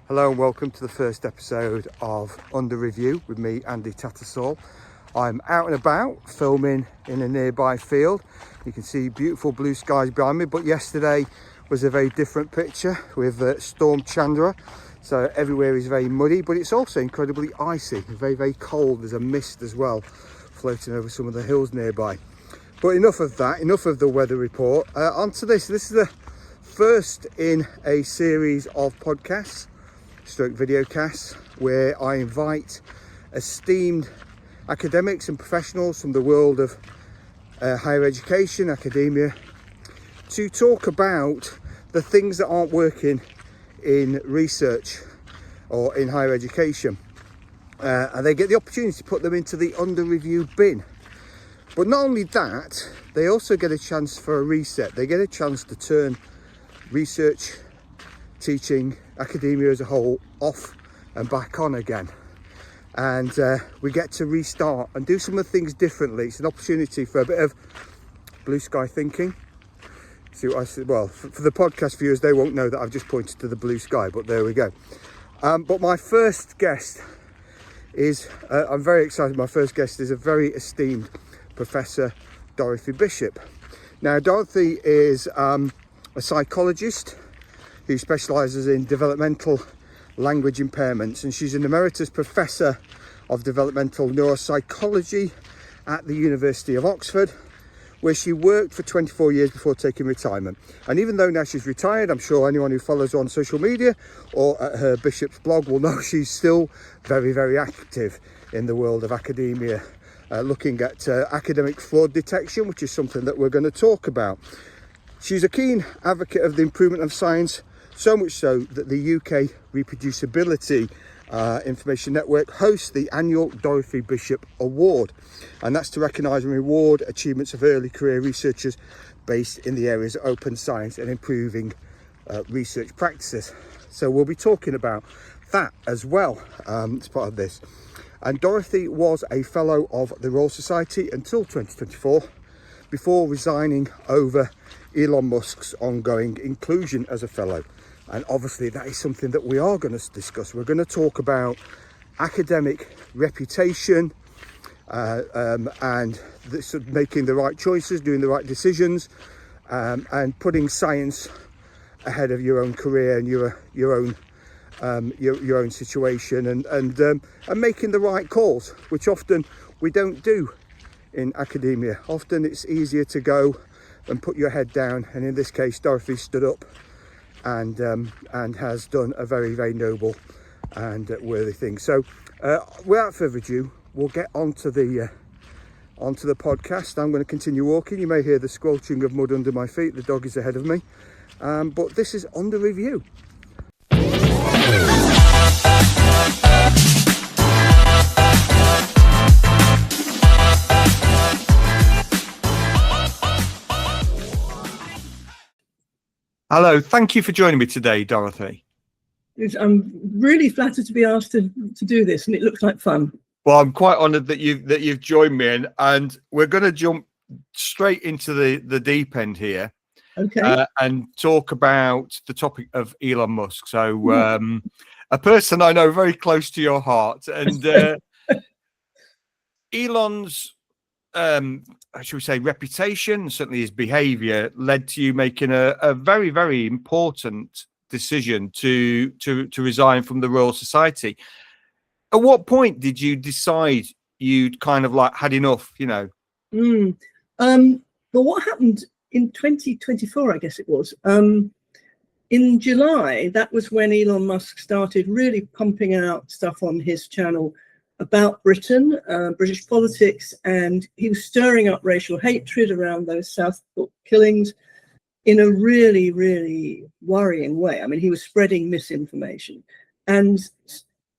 Hello and welcome to the first episode of Under Review with me, Andy Tattersall. I'm out and about filming in a nearby field. You can see beautiful blue skies behind me, but yesterday was a very different picture with Storm Chandra. So everywhere is very muddy, but it's also incredibly icy, very, very cold. There's a mist as well floating over some of the hills nearby. But enough of that, enough of the weather report. On to this. This is the first in a series of podcasts stroke videocasts where I invite esteemed academics and professionals from the world of higher education, academia, to talk about the things that aren't working in research or in higher education, and they get the opportunity to put them into the under review bin. But not only that, they also get a chance for a reset. They get a chance to turn research, teaching, academia as a whole off and back on again, and we get to restart and do some of the things differently. It's an opportunity for a bit of blue sky thinking. See what I said? Well, for the podcast viewers, they won't know that I've just pointed to the blue sky, but there we go. But my first guest is I'm very excited. My first guest is a very esteemed Professor Dorothy Bishop. Now, Dorothy is a psychologist who specialises in developmental language impairments, and she's an Emeritus Professor of developmental neuropsychology at the University of Oxford, where she worked for 24 years before taking retirement. And even though now she's retired, I'm sure anyone who follows her on social media or at her Bishop's blog will know she's still very, very active in the world of academia, looking at academic fraud detection, which is something that we're going to talk about. She's a keen advocate of the improvement of science, so much so that the UK Reproducibility Information Network hosts the annual Dorothy Bishop Award, and that's to recognise and reward achievements of early career researchers based in the areas of open science and improving research practices. So we'll be talking about that as well as part of this. And Dorothy was a fellow of the Royal Society until 2024, before resigning over Elon Musk's ongoing inclusion as a fellow. And obviously that is something that we are going to discuss. We're going to talk about academic reputation and this, making the right choices, doing the right decisions, and putting science ahead of your own career and your own situation, and making the right calls, which often we don't do in academia. Often it's easier to go and put your head down, and in this case Dorothy stood up and has done a very, very noble and worthy thing. So without further ado, we'll get onto the podcast. I'm going to continue walking. You may hear the squelching of mud under my feet. The dog is ahead of me, but this is Under Review. Hello, thank you for joining me today, Dorothy. I'm really flattered to be asked to do this, and it looks like fun. Well, I'm quite honoured that you've joined me, and we're going to jump straight into the deep end here, okay, and talk about the topic of Elon Musk. So, a person I know very close to your heart, and Elon's should we say reputation, certainly his behavior, led to you making a very, very important decision to resign from the Royal Society. At what point did you decide you'd kind of like had enough, you know? Well, what happened in 2024, I guess it was, in July, that was when Elon Musk started really pumping out stuff on his channel about Britain, British politics, and he was stirring up racial hatred around those Southport killings in a really, really worrying way. I mean, he was spreading misinformation, and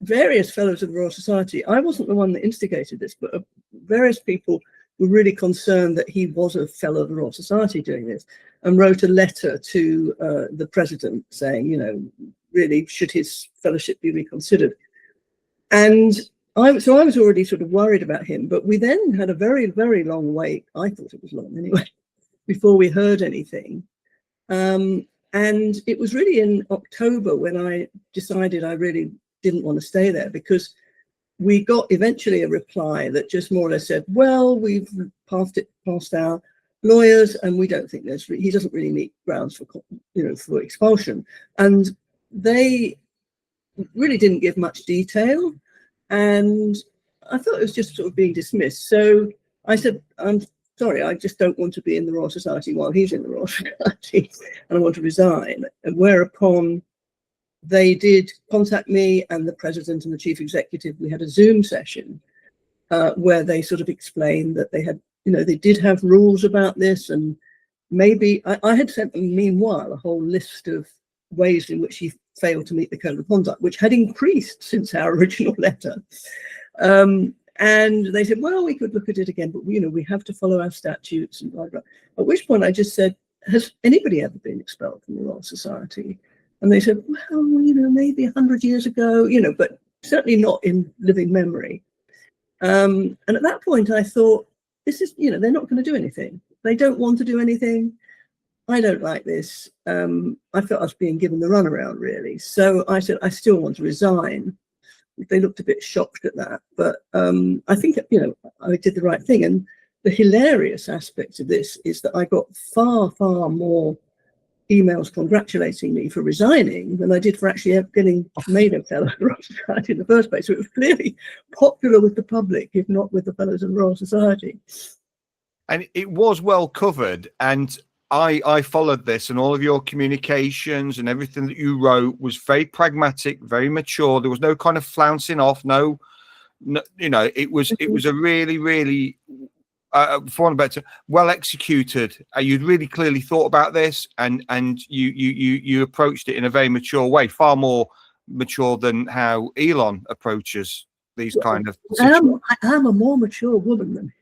various fellows of the Royal Society, I wasn't the one that instigated this, but various people were really concerned that he was a fellow of the Royal Society doing this, and wrote a letter to the president saying, you know, really, should his fellowship be reconsidered? And I was already sort of worried about him, but we then had a very, very long wait. I thought it was long anyway, before we heard anything. And it was really in October when I decided I really didn't want to stay there, because we got eventually a reply that just more or less said, well, we've past our lawyers, and we don't think he doesn't really meet grounds for, for expulsion. And they really didn't give much detail, and I thought it was just sort of being dismissed. So I said, I'm sorry, I just don't want to be in the Royal Society while he's in the Royal Society, and I want to resign. And whereupon they did contact me and the president and the chief executive. We had a Zoom session where they sort of explained that they had, they did have rules about this, and maybe I had sent them meanwhile a whole list of ways in which he failed to meet the code of conduct, which had increased since our original letter. And they said, well, we could look at it again, but we have to follow our statutes and blah, blah. At which point I just said, has anybody ever been expelled from the Royal Society? And they said, well, maybe 100 years ago, but certainly not in living memory. And at that point, I thought, this is, they're not going to do anything. They don't want to do anything. I don't like this. I felt I was being given the runaround, really. So I said, I still want to resign. They looked a bit shocked at that. But I think, I did the right thing. And the hilarious aspect of this is that I got far, far more emails congratulating me for resigning than I did for actually getting made a fellow of the Royal Society in the first place. So it was clearly popular with the public, if not with the fellows of the Royal Society. And it was well covered. And I followed this, and all of your communications and everything that you wrote was very pragmatic, very mature. There was no kind of flouncing off. No, it was a really, really for want of better, well executed. You'd really clearly thought about this, and you approached it in a very mature way, far more mature than how Elon approaches these kind of situations. I'm a more mature woman than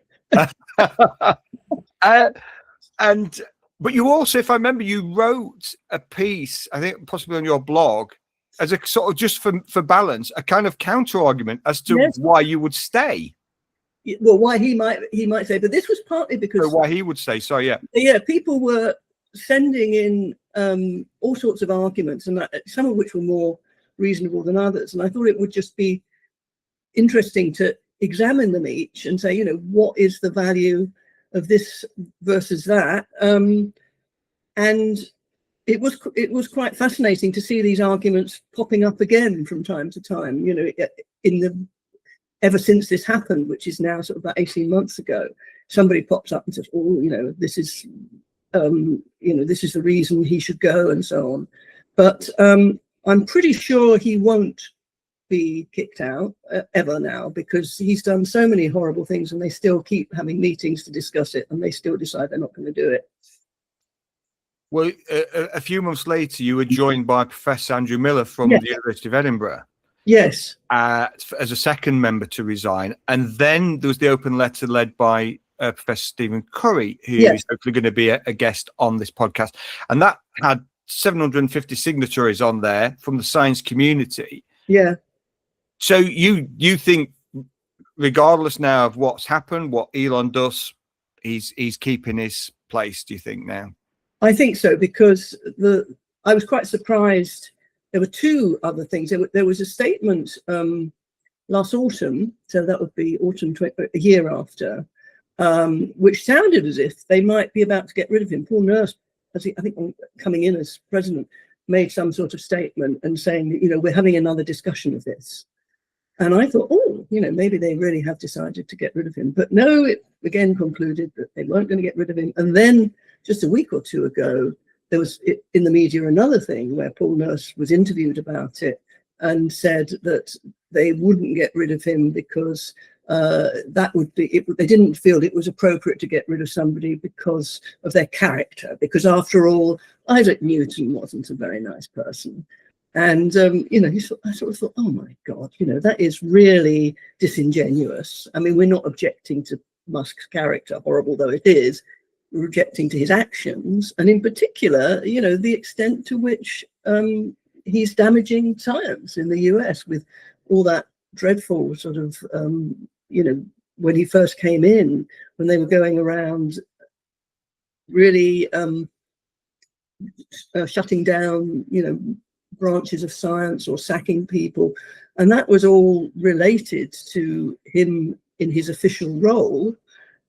but you also, if I remember, you wrote a piece, I think possibly on your blog, as a sort of just for balance, a kind of counter argument as to why you would stay. Well, why he might say, but this was partly because why he would say so. Yeah, people were sending in all sorts of arguments, and some of which were more reasonable than others. And I thought it would just be interesting to examine them each and say, what is the value of this versus that? And it was quite fascinating to see these arguments popping up again from time to time. Ever since this happened, which is now sort of about 18 months ago, somebody pops up and says, oh, this is, this is the reason he should go, and so on. But I'm pretty sure he won't be kicked out ever now, because he's done so many horrible things, and they still keep having meetings to discuss it, and they still decide they're not going to do it. Well, a few months later, you were joined by Professor Andrew Miller from the University of Edinburgh. Yes. As a second member to resign. And then there was the open letter led by Professor Stephen Curry, who is hopefully going to be a guest on this podcast. And that had 750 signatories on there from the science community. Yeah. So you think, regardless now of what's happened, what Elon does, he's keeping his place, do you think now? I think so, because I was quite surprised. There were two other things. There was a statement last autumn, so that would be autumn a year after, which sounded as if they might be about to get rid of him. Paul Nurse, I think coming in as president, made some sort of statement and saying that, we're having another discussion of this. And I thought, maybe they really have decided to get rid of him. But no, it again concluded that they weren't going to get rid of him. And then just a week or two ago, there was in the media another thing where Paul Nurse was interviewed about it and said that they wouldn't get rid of him because that would be, they didn't feel it was appropriate to get rid of somebody because of their character, because after all, Isaac Newton wasn't a very nice person. And, I sort of thought, oh my God, that is really disingenuous. I mean, we're not objecting to Musk's character, horrible though it is. We're objecting to his actions, and in particular, the extent to which he's damaging science in the US with all that dreadful sort of, when he first came in, when they were going around really shutting down, branches of science or sacking people. And that was all related to him in his official role.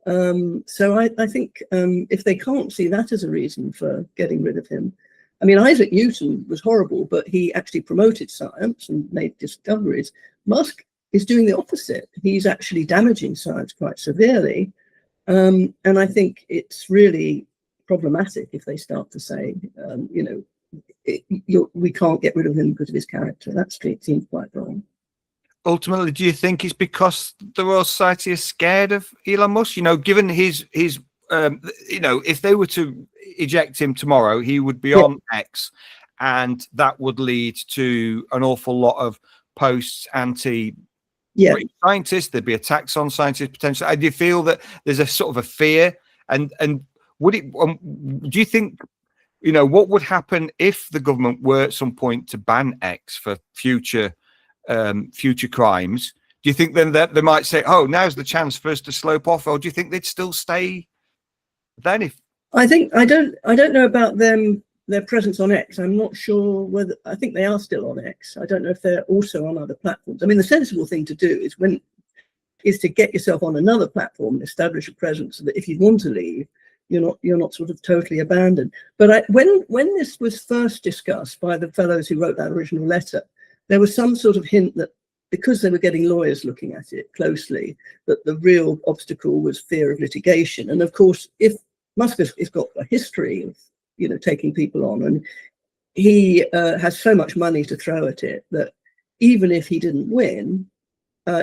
So I think if they can't see that as a reason for getting rid of him, I mean, Isaac Newton was horrible, but he actually promoted science and made discoveries. Musk is doing the opposite. He's actually damaging science quite severely. And I think it's really problematic if they start to say, we can't get rid of him because of his character. That seems quite wrong. Ultimately, do you think it's because the Royal Society is scared of Elon Musk? Given his if they were to eject him tomorrow, he would be on X, and that would lead to an awful lot of posts anti scientists. There'd be attacks on scientists potentially. Do you feel that there's a sort of a fear? And would it? Do you think? What would happen if the government were at some point to ban X for future crimes? Do you think then that they might say, "Oh, now's the chance for us to slope off," or do you think they'd still stay? Then, if I don't know about their presence on X. I'm not sure whether. I think they are still on X. I don't know if they're also on other platforms. I mean, the sensible thing to do is to get yourself on another platform and establish a presence, so that if you want to leave, you're not sort of totally abandoned. But when this was first discussed by the fellows who wrote that original letter, there was some sort of hint that because they were getting lawyers looking at it closely, that the real obstacle was fear of litigation. And of course, if Musk has got a history of taking people on, and he has so much money to throw at it that even if he didn't win,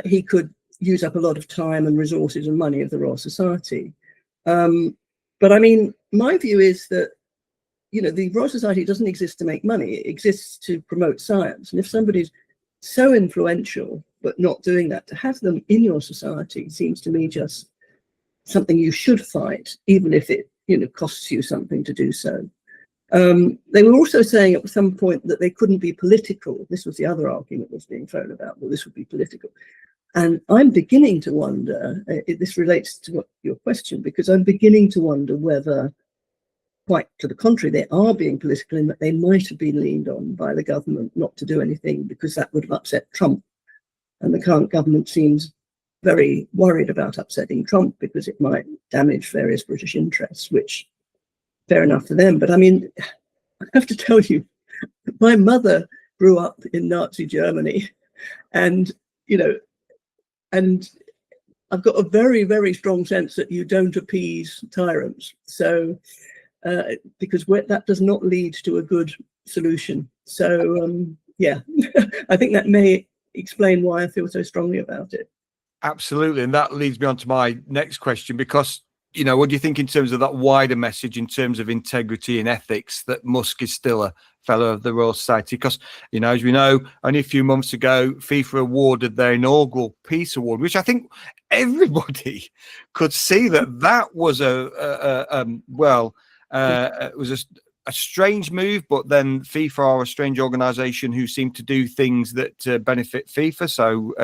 he could use up a lot of time and resources and money of the Royal Society. But I mean, my view is that, the Royal Society doesn't exist to make money. It exists to promote science. And if somebody's so influential, but not doing that, to have them in your society seems to me just something you should fight, even if it, costs you something to do so. They were also saying at some point that they couldn't be political. This was the other argument that was being thrown about, that this would be political. And I'm beginning to wonder, this relates to your question, because I'm beginning to wonder whether, quite to the contrary, they are being political, in that they might have been leaned on by the government not to do anything because that would have upset Trump. And the current government seems very worried about upsetting Trump because it might damage various British interests, which, fair enough for them. But I mean, I have to tell you, my mother grew up in Nazi Germany, and and I've got a very, very strong sense that you don't appease tyrants. So, because that does not lead to a good solution. So, yeah, I think that may explain why I feel so strongly about it. Absolutely. And that leads me on to my next question, because, what do you think in terms of that wider message, in terms of integrity and ethics, that Musk is still a fellow of the Royal Society? Because, as we know, only a few months ago, FIFA awarded their inaugural Peace Award, which I think everybody could see that was it was a strange move. But then FIFA are a strange organisation who seem to do things that benefit FIFA. So,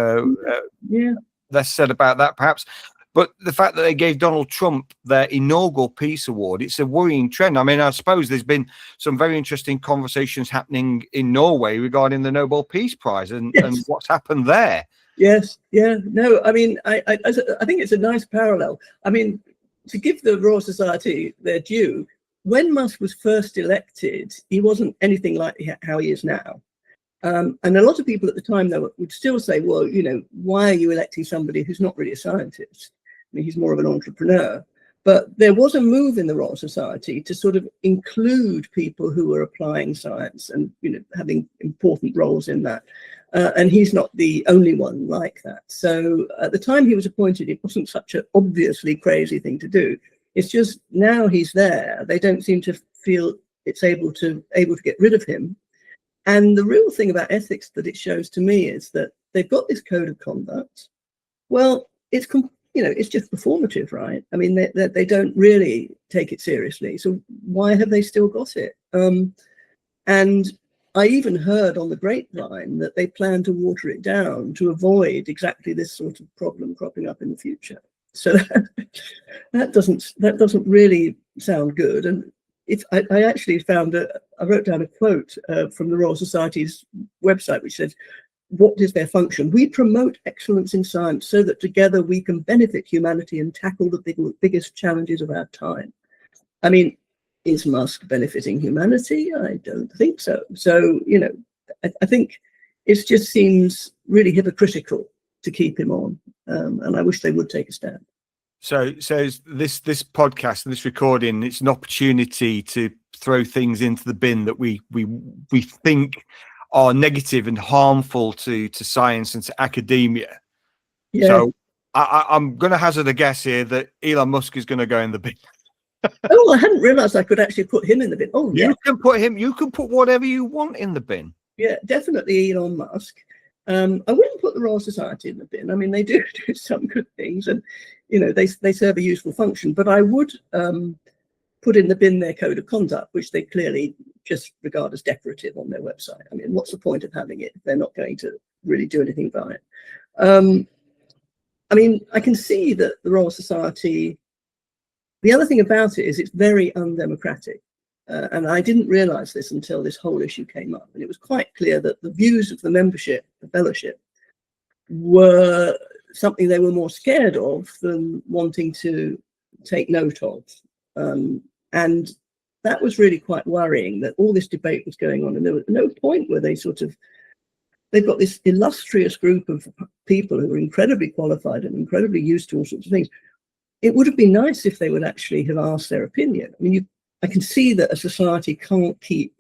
less said about that, perhaps. But the fact that they gave Donald Trump their inaugural Peace Award, it's a worrying trend. I mean, I suppose there's been some very interesting conversations happening in Norway regarding the Nobel Peace Prize and what's happened there. Yes, yeah, no, I mean, I think it's a nice parallel. I mean, to give the Royal Society their due, when Musk was first elected, he wasn't anything like how he is now. And a lot of people at the time, though, would still say, well, why are you electing somebody who's not really a scientist? I mean, he's more of an entrepreneur. But there was a move in the Royal Society to sort of include people who were applying science and, having important roles in that. And he's not the only one like that. So at the time he was appointed, it wasn't such an obviously crazy thing to do. It's just now he's there, they don't seem to feel it's able to get rid of him. And the real thing about ethics that it shows to me is that they've got this code of conduct. Well, it's just performative, right? I mean, they don't really take it seriously. So why have they still got it? And I even heard on the grapevine that they plan to water it down to avoid exactly this sort of problem cropping up in the future. So that doesn't really sound good. And I actually found I wrote down a quote from the Royal Society's website, which said, "What is their function? We promote excellence in science so that together we can benefit humanity and tackle the biggest challenges of our time." I mean, is Musk benefiting humanity? I don't think so. So, I think it just seems really hypocritical to keep him on. And I wish they would take a stand. So this podcast and this recording, it's an opportunity to throw things into the bin that we think are negative and harmful to science and to academia. Yeah. So I'm going to hazard a guess here that Elon Musk is going to go in the bin. Oh, I hadn't realized I could actually put him in the bin. Oh, you can put him. You can put whatever you want in the bin. Yeah, definitely Elon Musk. I wouldn't put the Royal Society in the bin. I mean, they do some good things, and they serve a useful function. But I would put in the bin their code of conduct, which they clearly just regard as decorative on their website. I mean, what's the point of having it if they're not going to really do anything by it? I mean, I can see that the Royal Society. The other thing about it is it's very undemocratic. And I didn't realize this until this whole issue came up. And it was quite clear that the views of the membership, the fellowship, were something they were more scared of than wanting to take note of. And that was really quite worrying, that all this debate was going on. And there was no point where they've got this illustrious group of people who are incredibly qualified and incredibly used to all sorts of things. It would have been nice if they would actually have asked their opinion. I mean, I can see that a society can't keep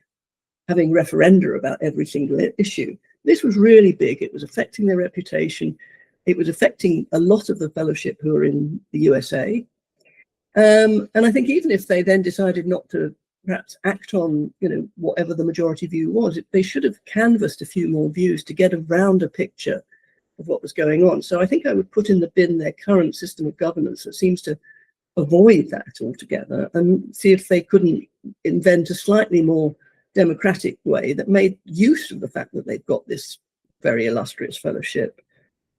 having referenda about every single issue. This was really big. It was affecting their reputation. It was affecting a lot of the fellowship who are in the USA. And I think even if they then decided not to perhaps act on, whatever the majority view was, they should have canvassed a few more views to get a rounder picture of what was going on. So I think I would put in the bin their current system of governance that seems to avoid that altogether, and see if they couldn't invent a slightly more democratic way that made use of the fact that they've got this very illustrious fellowship.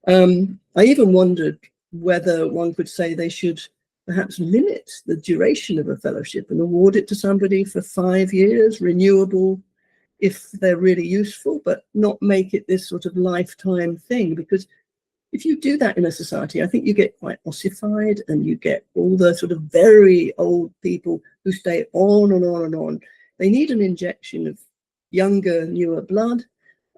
I even wondered whether one could say they should perhaps limit the duration of a fellowship and award it to somebody for 5 years, renewable if they're really useful, but not make it this sort of lifetime thing. Because if you do that in a society, I think you get quite ossified, and you get all the sort of very old people who stay on and on and on. They need an injection of younger, newer blood.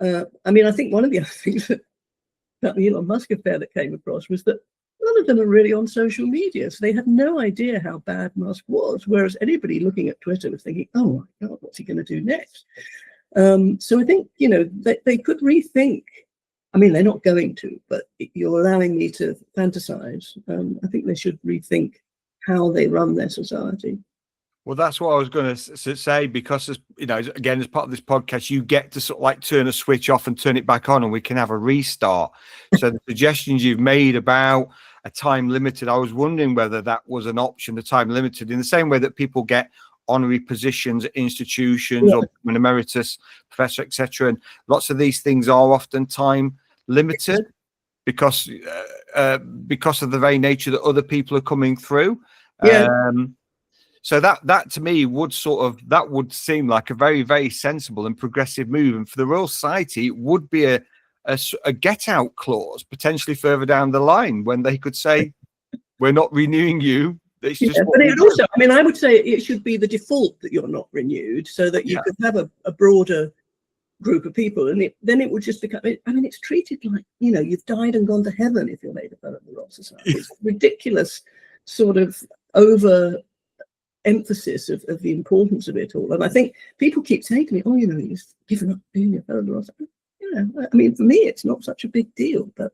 I mean, I think one of the other things about the Elon Musk affair that came across was that none of them are really on social media. So they had no idea how bad Musk was, whereas anybody looking at Twitter was thinking, oh my God, what's he going to do next? So I think, they could rethink. I mean, they're not going to, but you're allowing me to fantasize. I think they should rethink how they run their society. Well, that's what I was going to say, because, again, as part of this podcast, you get to sort of like turn a switch off and turn it back on, and we can have a restart. So the suggestions you've made about a time limited, I was wondering whether that was an option, the time limited, in the same way that people get honorary positions at institutions, or an emeritus professor, etc. And lots of these things are often time limited because of the very nature that other people are coming through. So that to me would seem like a very, very sensible and progressive move. And for the Royal Society, it would be a get out clause potentially further down the line, when they could say, we're not renewing you. It's just but it would also, I mean, I would say it should be the default that you're not renewed, so that you could have a broader group of people, and then it would just become, I mean, it's treated like, you've died and gone to heaven if you're made a fellow of the Royal Society. It's ridiculous sort of over emphasis of the importance of it all. And I think people keep saying to me, oh, you've given up being a fellow of the Royal Society. I mean, for me, it's not such a big deal, but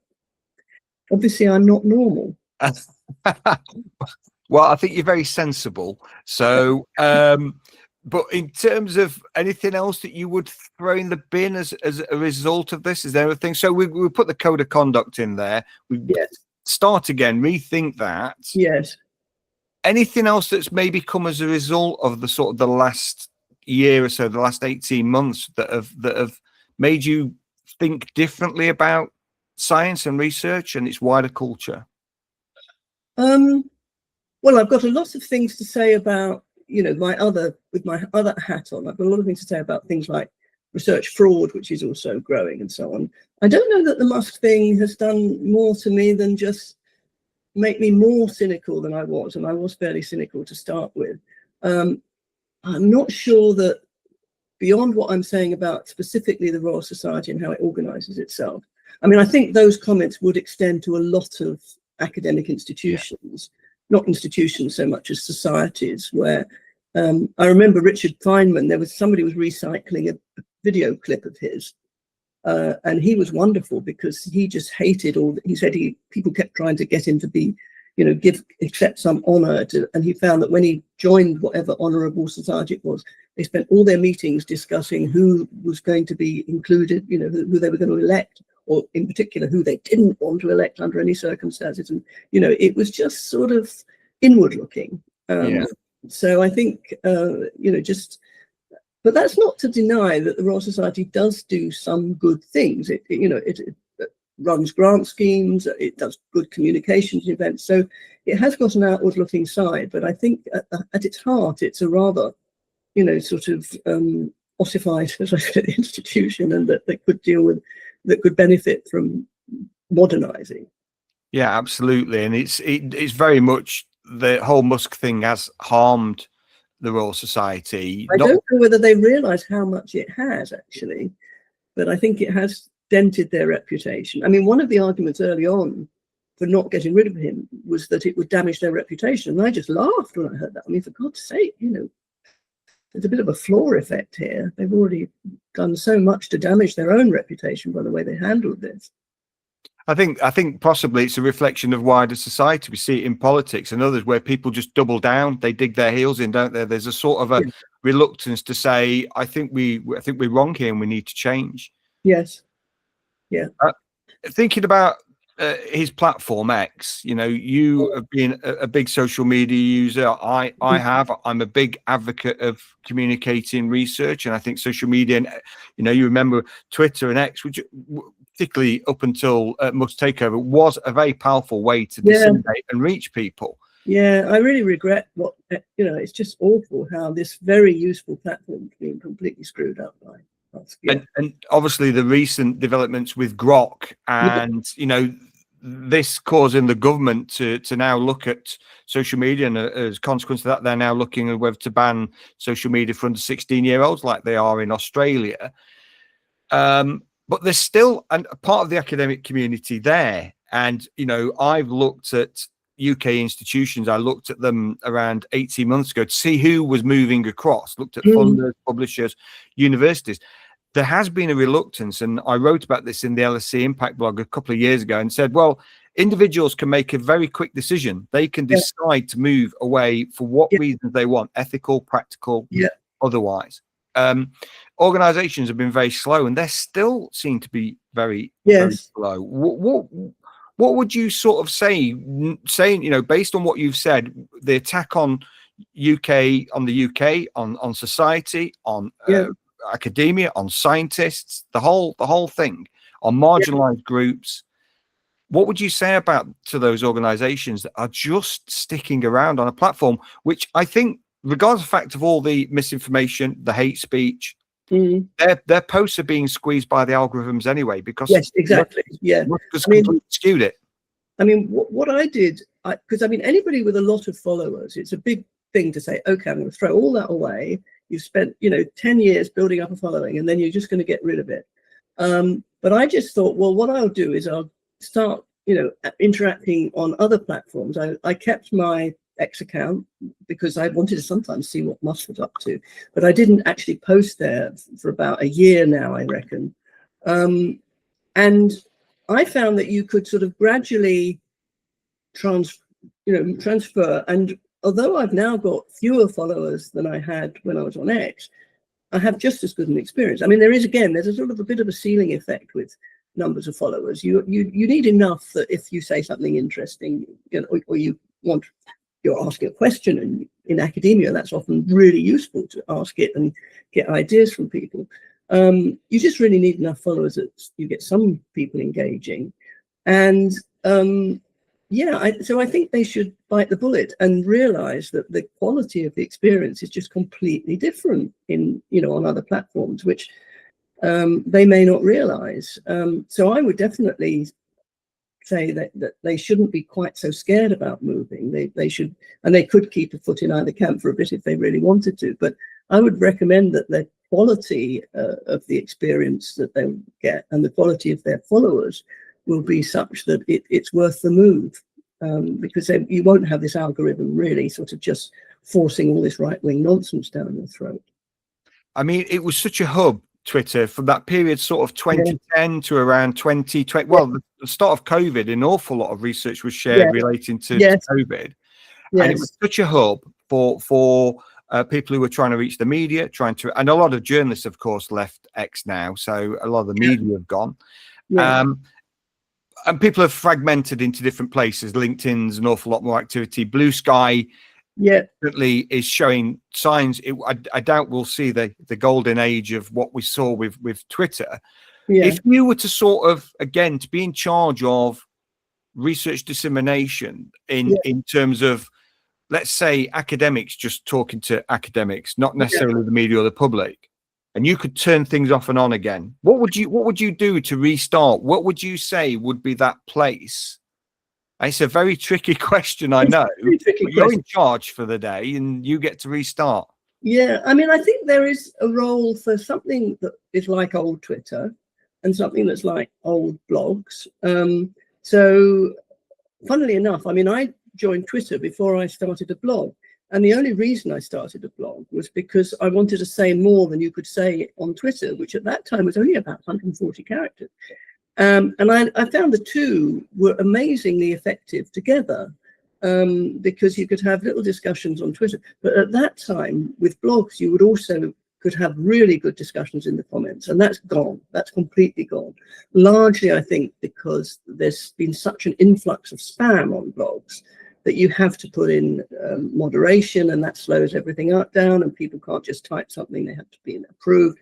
obviously I'm not normal. Well, I think you're very sensible. So, but in terms of anything else that you would throw in the bin as a result of this, is there anything? So we put the code of conduct in there. We start again, rethink that. Yes. Anything else that's maybe come as a result of the sort of the last year or so, the last 18 months, that have made you think differently about science and research and its wider culture? Well, I've got a lot of things to say about you know, with my other hat on, I've got a lot of things to say about things like research fraud, which is also growing, and so on. I don't know that the Musk thing has done more to me than just make me more cynical than I was, and I was fairly cynical to start with. I'm not sure that, beyond what I'm saying about specifically the Royal Society and how it organizes itself, I mean, I think those comments would extend to a lot of academic institutions, not institutions so much as societies, where I remember Richard Feynman, somebody was recycling a video clip of his, and he was wonderful because he just hated he said people kept trying to get him to be, you know, accept some honor, and he found that when he joined whatever honorable society it was, they spent all their meetings discussing who was going to be included, you know, who they were going to elect, or in particular who they didn't want to elect under any circumstances. And, you know, it was just sort of inward looking. So I think, you know, but that's not to deny that the Royal Society does do some good things. It runs grant schemes, it does good communications events. So it has got an outward looking side, but I think at its heart, it's a rather, you know, sort of ossified, as I said, institution, and that could benefit from modernizing. Yeah, absolutely. And it's very much, the whole Musk thing has harmed the Royal Society. I don't know whether they realize how much it has, actually, but I think it has dented their reputation. I mean, one of the arguments early on for not getting rid of him was that it would damage their reputation. And I just laughed when I heard that. I mean, for God's sake, you know, there's a bit of a floor effect here. They've already done so much to damage their own reputation by the way they handled this. I think possibly it's a reflection of wider society. We see it in politics and others where people just double down. They dig their heels in, don't they? There's a sort of a reluctance to say, I think we're wrong here and we need to change. Yes. Yeah. Thinking about his platform X, you know, you have been a big social media user. I'm a big advocate of communicating research, and I think social media, and you know, you remember Twitter and X, which particularly up until Musk's takeover, was a very powerful way to disseminate and reach people. Yeah, I really regret you know, it's just awful how this very useful platform is being completely screwed up by. And obviously the recent developments with Grok and, you know, this causing the government to now look at social media, and as a consequence of that, they're now looking at whether to ban social media for under 16-year-olds like they are in Australia. But there's still a part of the academic community there. And, you know, I've looked at UK institutions. I looked at them around 18 months ago to see who was moving across, looked at funders, publishers, universities. There has been a reluctance, and I wrote about this in the LSE Impact blog a couple of years ago and said, well, individuals can make a very quick decision. They can decide to move away for what reasons they want, ethical, practical, otherwise. Organizations have been very slow, and they still seem to be very, very slow. What would you sort of saying, you know, based on what you've said, the attack on the UK, on society, on academia, on scientists, the whole thing, on marginalized groups, what would you say to those organizations that are just sticking around on a platform which I think, regardless of the fact of all the misinformation, the hate speech, their posts are being squeezed by the algorithms anyway, because skewed it. I mean, what I did, because I mean, anybody with a lot of followers, it's a big thing to say, okay, I'm going to throw all that away. You've spent, you know, 10 years building up a following, and then you're just going to get rid of it. But I just thought, well, what I'll do is I'll start, you know, interacting on other platforms. I kept my X account because I wanted to sometimes see what Musk was up to, but I didn't actually post there for about a year now, I reckon. And I found that you could sort of gradually transfer. And although I've now got fewer followers than I had when I was on X, I have just as good an experience. I mean, there's a sort of a bit of a ceiling effect with numbers of followers. You need enough that if you say something interesting, you know, or you're asking a question, and in academia, that's often really useful to ask it and get ideas from people. You just really need enough followers that you get some people engaging. And Yeah, so I think they should bite the bullet and realize that the quality of the experience is just completely different in, on other platforms, which they may not realize. So I would definitely say that they shouldn't be quite so scared about moving. They should, and they could keep a foot in either camp for a bit if they really wanted to. But I would recommend that the quality of the experience that they get and the quality of their followers will be such that it's worth the move, because you won't have this algorithm really sort of just forcing all this right-wing nonsense down your throat. I mean, it was such a hub, Twitter, from that period sort of 2010 to around 2020. Well, the start of COVID, an awful lot of research was shared relating to COVID. And it was such a hub for people who were trying to reach the media, and a lot of journalists, of course, left X now. So a lot of the media have gone. And people have fragmented into different places. LinkedIn's an awful lot more activity. Blue Sky certainly is showing signs. I doubt we'll see the golden age of what we saw with Twitter. If you were to sort of, again, to be in charge of research dissemination in terms of, let's say, academics just talking to academics, not necessarily the media or the public, and you could turn things off and on again, what would you do to restart? What would you say would be that place? It's a very tricky question, I know. But you're in charge for the day and you get to restart. Yeah, I mean, I think there is a role for something that is like old Twitter and something that's like old blogs. So funnily enough, I mean, I joined Twitter before I started a blog. And the only reason I started a blog was because I wanted to say more than you could say on Twitter, which at that time was only about 140 characters. And I found the two were amazingly effective together, because you could have little discussions on Twitter. But at that time, with blogs, you would also could have really good discussions in the comments. And that's gone. That's completely gone. Largely, I think, because there's been such an influx of spam on blogs that you have to put in moderation, and that slows everything down, and people can't just type something, they have to be approved.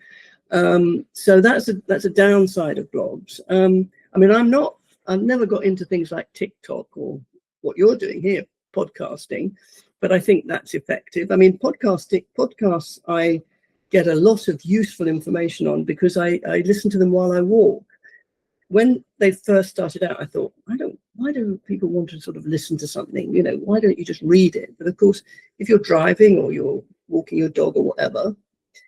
So that's a downside of blogs. I mean, I've never got into things like TikTok or what you're doing here, podcasting, but I think that's effective. I mean, podcasts, I get a lot of useful information on because I listen to them while I walk. When they first started out, I thought, why do people want to sort of listen to something? Why don't you just read it? But of course, if you're driving or you're walking your dog or whatever,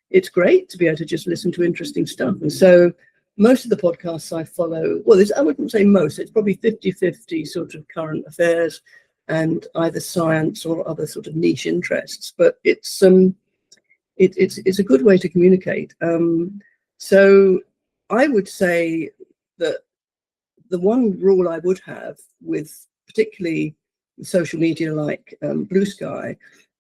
it's great to be able to just listen to interesting stuff. And so most of the podcasts I follow, well, I wouldn't say most, it's probably 50-50 sort of current affairs and either science or other sort of niche interests. But it's a good way to communicate. So I would say that the one rule I would have with particularly social media like Blue Sky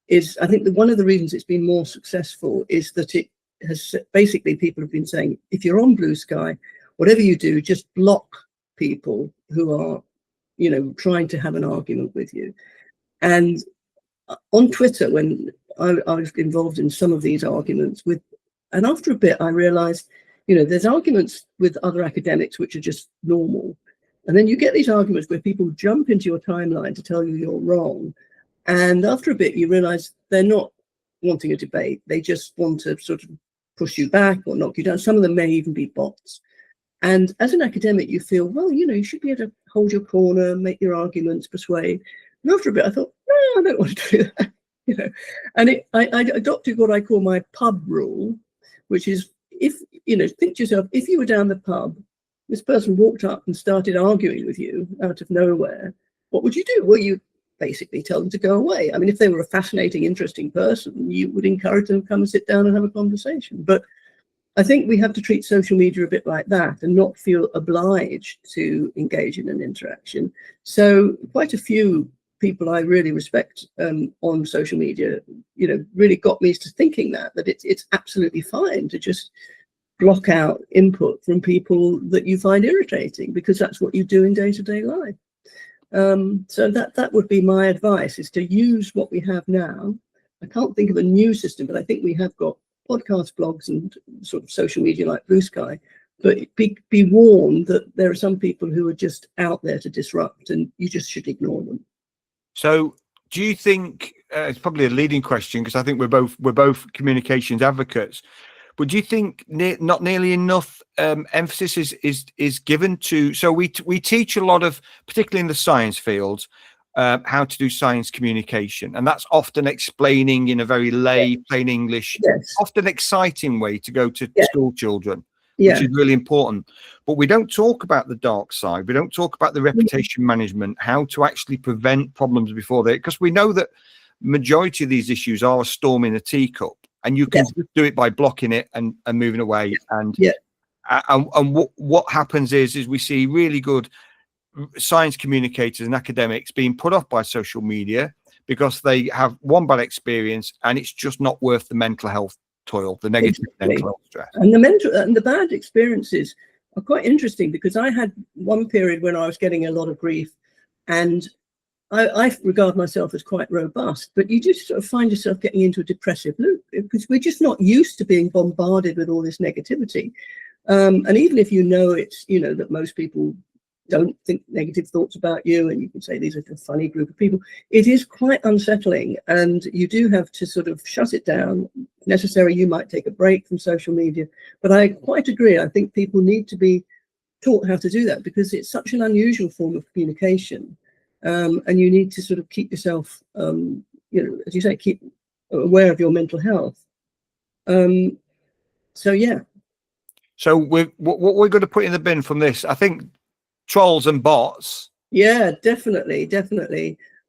is, I think that one of the reasons it's been more successful is that it has basically, people have been saying, if you're on Blue Sky, whatever you do, just block people who are, trying to have an argument with you. And on Twitter, when I was involved in some of these arguments and after a bit, I realized, there's arguments with other academics which are just normal. And then you get these arguments where people jump into your timeline to tell you you're wrong. And after a bit, you realize they're not wanting a debate. They just want to sort of push you back or knock you down. Some of them may even be bots. And as an academic, you feel, well, you should be able to hold your corner, make your arguments, persuade. And after a bit, I thought, no, I don't want to do that. And I adopted what I call my pub rule, which is, think to yourself, if you were down the pub, this person walked up and started arguing with you out of nowhere, what would you do? Well, you basically tell them to go away. I mean, if they were a fascinating, interesting person, you would encourage them to come and sit down and have a conversation. But I think we have to treat social media a bit like that and not feel obliged to engage in an interaction. So quite a few people I really respect on social media, really got me to thinking that it's absolutely fine to just block out input from people that you find irritating, because that's what you do in day-to-day life. So that would be my advice, is to use what we have now. I can't think of a new system, but I think we have got podcast blogs and sort of social media like Blue Sky, but be warned that there are some people who are just out there to disrupt, and you just should ignore them. So do you think, it's probably a leading question because I think we're both communications advocates, but do you think not nearly enough emphasis is given to, so we teach a lot of, particularly in the science fields, how to do science communication, and that's often explaining in a very lay, plain English, often exciting way to go to school children, which is really important. But we don't talk about the dark side. We don't talk about the reputation management, how to actually prevent problems before they, because we know that majority of these issues are a storm in a teacup, and you can just do it by blocking it and moving away. And what happens is we see really good science communicators and academics being put off by social media because they have one bad experience, and it's just not worth the mental health toil, the negative mental health stress. And the bad experiences are quite interesting, because I had one period when I was getting a lot of grief, and I regard myself as quite robust, but you just sort of find yourself getting into a depressive loop because we're just not used to being bombarded with all this negativity. And even if you know it's, you know, that most people don't think negative thoughts about you, and you can say these are a funny group of people, it is quite unsettling, and you do have to sort of shut it down. If necessary, you might take a break from social media, but I quite agree. I think people need to be taught how to do that, because it's such an unusual form of communication, and you need to sort of keep yourself, you know, as you say, keep aware of your mental health. So yeah. So what we're going to put in the bin from this, I think, trolls and bots. Yeah, definitely.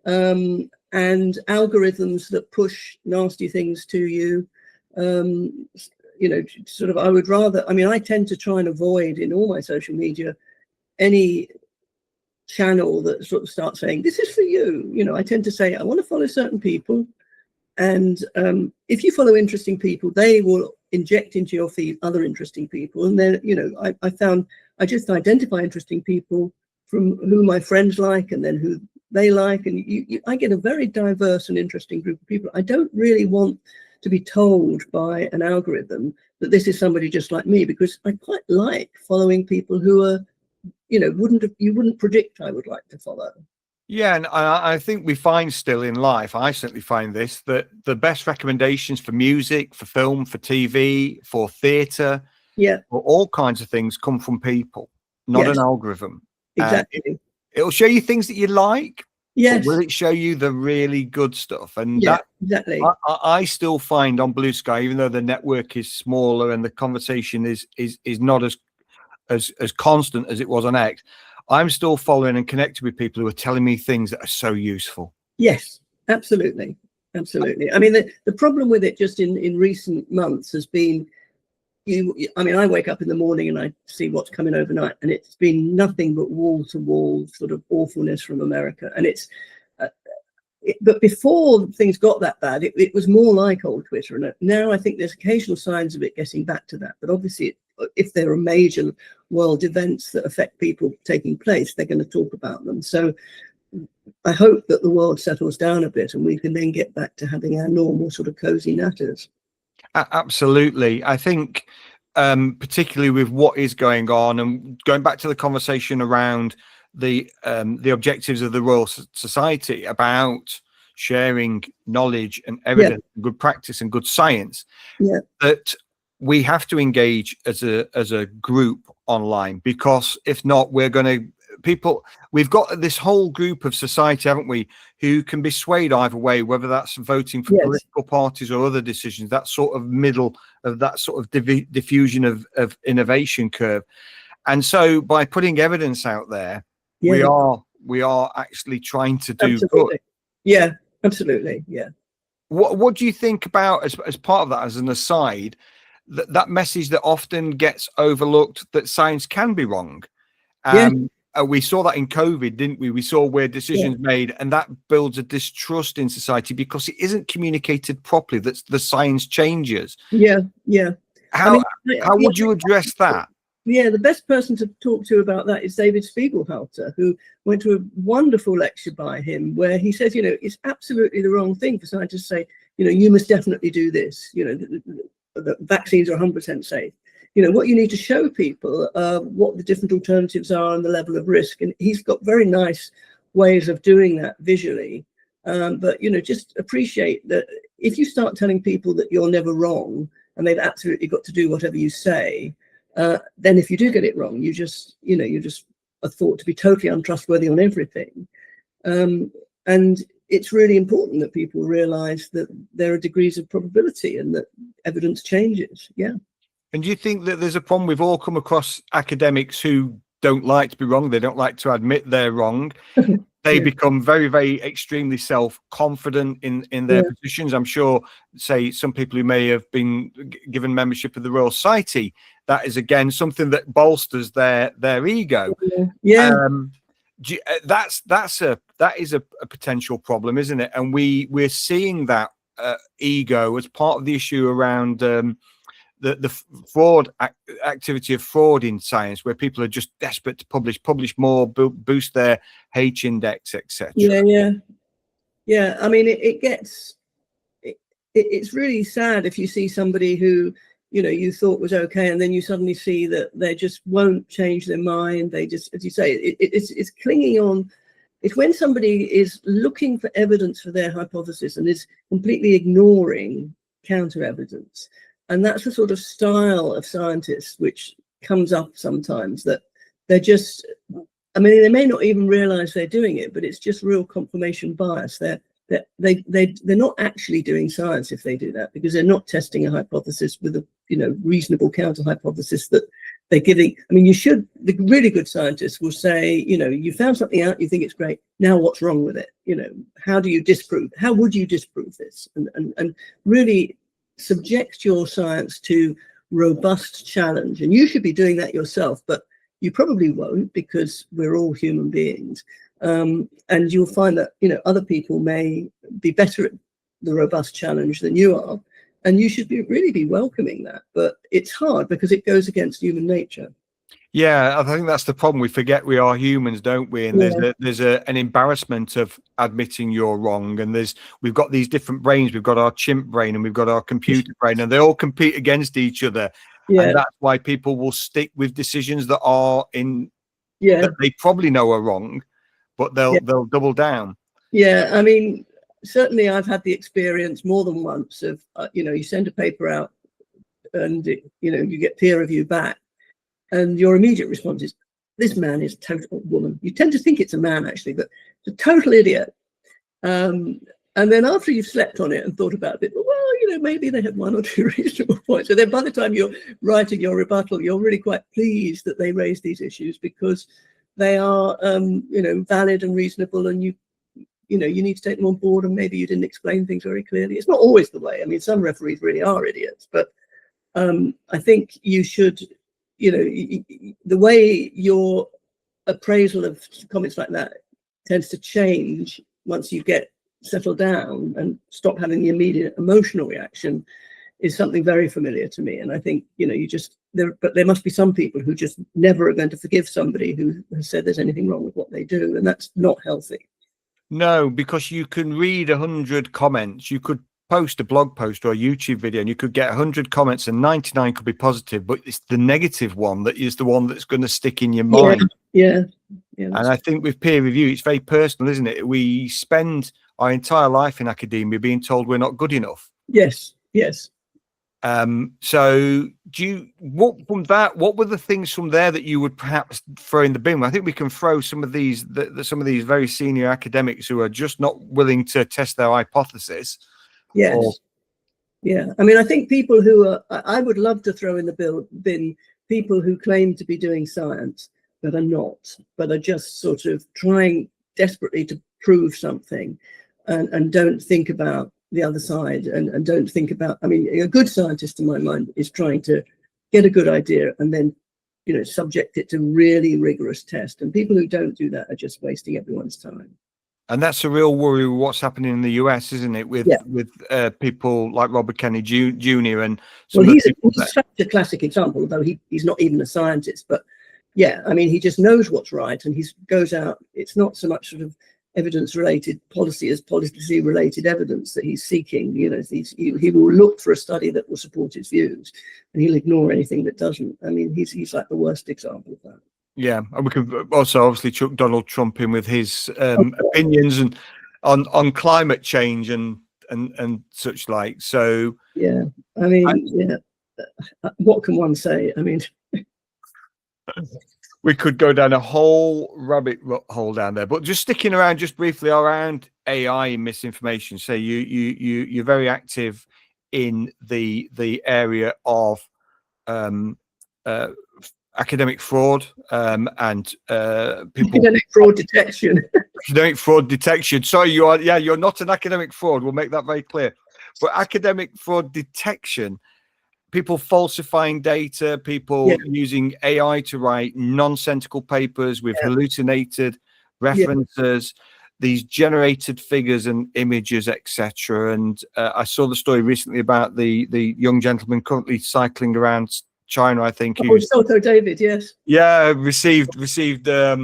And algorithms that push nasty things to you. You know, sort of, I would rather, I mean, I tend to try and avoid in all my social media any channel that sort of starts saying, this is for you. You know, I tend to say, I want to follow certain people. And if you follow interesting people, they will inject into your feed other interesting people. And then, you know, I found I just identify interesting people from who my friends like, and then who they like. And I get a very diverse and interesting group of people. I don't really want to be told by an algorithm that this is somebody just like me, because I quite like following people who are, you know, you wouldn't predict I would like to follow. Yeah, and I think we find still in life, I certainly find this, that the best recommendations for music, for film, for TV, for theatre, for all kinds of things come from people, not an algorithm. Exactly. It'll show you things that you like. Yes. But will it show you the really good stuff? And that exactly. I still find on Blue Sky, even though the network is smaller and the conversation is not as constant as it was on X, I'm still following and connected with people who are telling me things that are so useful. Yes, absolutely. I mean, the problem with it just in recent months has been, I mean, I wake up in the morning and I see what's coming overnight, and it's been nothing but wall-to-wall sort of awfulness from America. And it's, but before things got that bad, it was more like old Twitter. And now I think there's occasional signs of it getting back to that. But obviously, if there are major world events that affect people taking place, they're going to talk about them. So I hope that the world settles down a bit and we can then get back to having our normal sort of cozy natters. Absolutely. I think particularly with what is going on, and going back to the conversation around the objectives of the Royal Society about sharing knowledge and evidence, and good practice and good science, that we have to engage as a group online, because if not, we're going to we've got this whole group of society, haven't we, who can be swayed either way, whether that's voting for political parties or other decisions, that sort of middle of that sort of diffusion of innovation curve. And so by putting evidence out there, we are actually trying to do good. Yeah, absolutely. Yeah. What do you think about, as part of that, as an aside, that message that often gets overlooked, that science can be wrong? We saw that in COVID, didn't we? We saw where decisions made, and that builds a distrust in society because it isn't communicated properly. That's the science changes. How would you address that? Yeah, the best person to talk to about that is David Spiegelhalter, who went to a wonderful lecture by him where he says, you know, it's absolutely the wrong thing for scientists to say, you know, you must definitely do this. You know, the vaccines are 100% safe. what you need to show people, what the different alternatives are and the level of risk. And he's got very nice ways of doing that visually. But, just appreciate that if you start telling people that you're never wrong and they've absolutely got to do whatever you say, then if you do get it wrong, you just are thought to be totally untrustworthy on everything. And it's really important that people realize that there are degrees of probability and that evidence changes. Yeah. And do you think that there's a problem? We've all come across academics who don't like to be wrong. They don't like to admit they're wrong. They become very, very extremely self-confident in their positions. I'm sure, say, some people who may have been given membership of the Royal Society, that is, again, something that bolsters their ego. That is a potential problem, isn't it? And we're seeing that ego as part of the issue around the fraud activity of fraud in science, where people are just desperate to publish more, boost their H index, etc. Yeah. I mean, it's really sad if you see somebody who you thought was okay, and then you suddenly see that they just won't change their mind. They just, as you say, it's clinging on. It's when somebody is looking for evidence for their hypothesis and is completely ignoring counter evidence. And that's the sort of style of scientists which comes up sometimes, that they're just, I mean, they may not even realize they're doing it, but it's just real confirmation bias. They're not actually doing science if they do that, because they're not testing a hypothesis with a reasonable counter hypothesis that they're giving. I mean, the really good scientists will say, you found something out, you think it's great, now what's wrong with it? How would you disprove this? And really subject your science to robust challenge. And you should be doing that yourself, but you probably won't, because we're all human beings. And you'll find that other people may be better at the robust challenge than you are, and you should really be welcoming that. But it's hard because it goes against human nature. Yeah, I think that's the problem. We forget we are humans, don't we? And there's an embarrassment of admitting you're wrong. And we've got these different brains. We've got our chimp brain and we've got our computer brain, and they all compete against each other. And that's why people will stick with decisions that are that they probably know are wrong, but they'll double down. Yeah, I mean, certainly I've had the experience more than once of you send a paper out and you get peer review back, and your immediate response is, this man is total woman. You tend to think it's a man, actually, but it's a total idiot. And then after you've slept on it and thought about it, well, maybe they had one or two reasonable points. So then by the time you're writing your rebuttal, you're really quite pleased that they raised these issues, because they are, valid and reasonable, and you need to take them on board, and maybe you didn't explain things very clearly. It's not always the way. I mean, some referees really are idiots, but I think you should, the way your appraisal of comments like that tends to change once you get settled down and stop having the immediate emotional reaction is something very familiar to me. And I think, but there must be some people who just never are going to forgive somebody who has said there's anything wrong with what they do, and that's not healthy. No, because you can read 100 comments. You could post a blog post or a YouTube video and you could get 100 comments and 99 could be positive, but it's the negative one that is the one that's going to stick in your mind. Yeah. And I think with peer review, it's very personal, isn't it? We spend our entire life in academia being told we're not good enough. Yes. So what were the things from there that you would perhaps throw in the bin? I think we can throw some of these very senior academics who are just not willing to test their hypothesis. Yes. I mean, I think people I would love to throw in the bin people who claim to be doing science but are not, but are just sort of trying desperately to prove something, and don't think about the other side, and don't think about, I mean, a good scientist in my mind is trying to get a good idea and then subject it to really rigorous test, and people who don't do that are just wasting everyone's time. And that's a real worry with what's happening in the US, isn't it? With people like Robert Kennedy Jr. and he's such a classic example, although he's not even a scientist. But I mean, he just knows what's right, and he goes out. It's not so much sort of evidence-related policy as policy-related evidence that he's seeking. You know, he will look for a study that will support his views, and he'll ignore anything that doesn't. I mean, he's like the worst example of that. Yeah, and we can also obviously chuck Donald Trump in with his opinions and on climate change and such like. So yeah, I mean, what can one say? I mean, we could go down a whole rabbit hole down there, but just sticking around just briefly around AI and misinformation. So you're very active in the area of academic fraud and people academic fraud detection. Academic fraud detection. Sorry, you're not an academic fraud. We'll make that very clear. But academic fraud detection, people falsifying data, people using AI to write nonsensical papers with hallucinated references, these generated figures and images, etc. And I saw the story recently about the young gentleman currently cycling around China, I think. Soto David, yes. Yeah, received a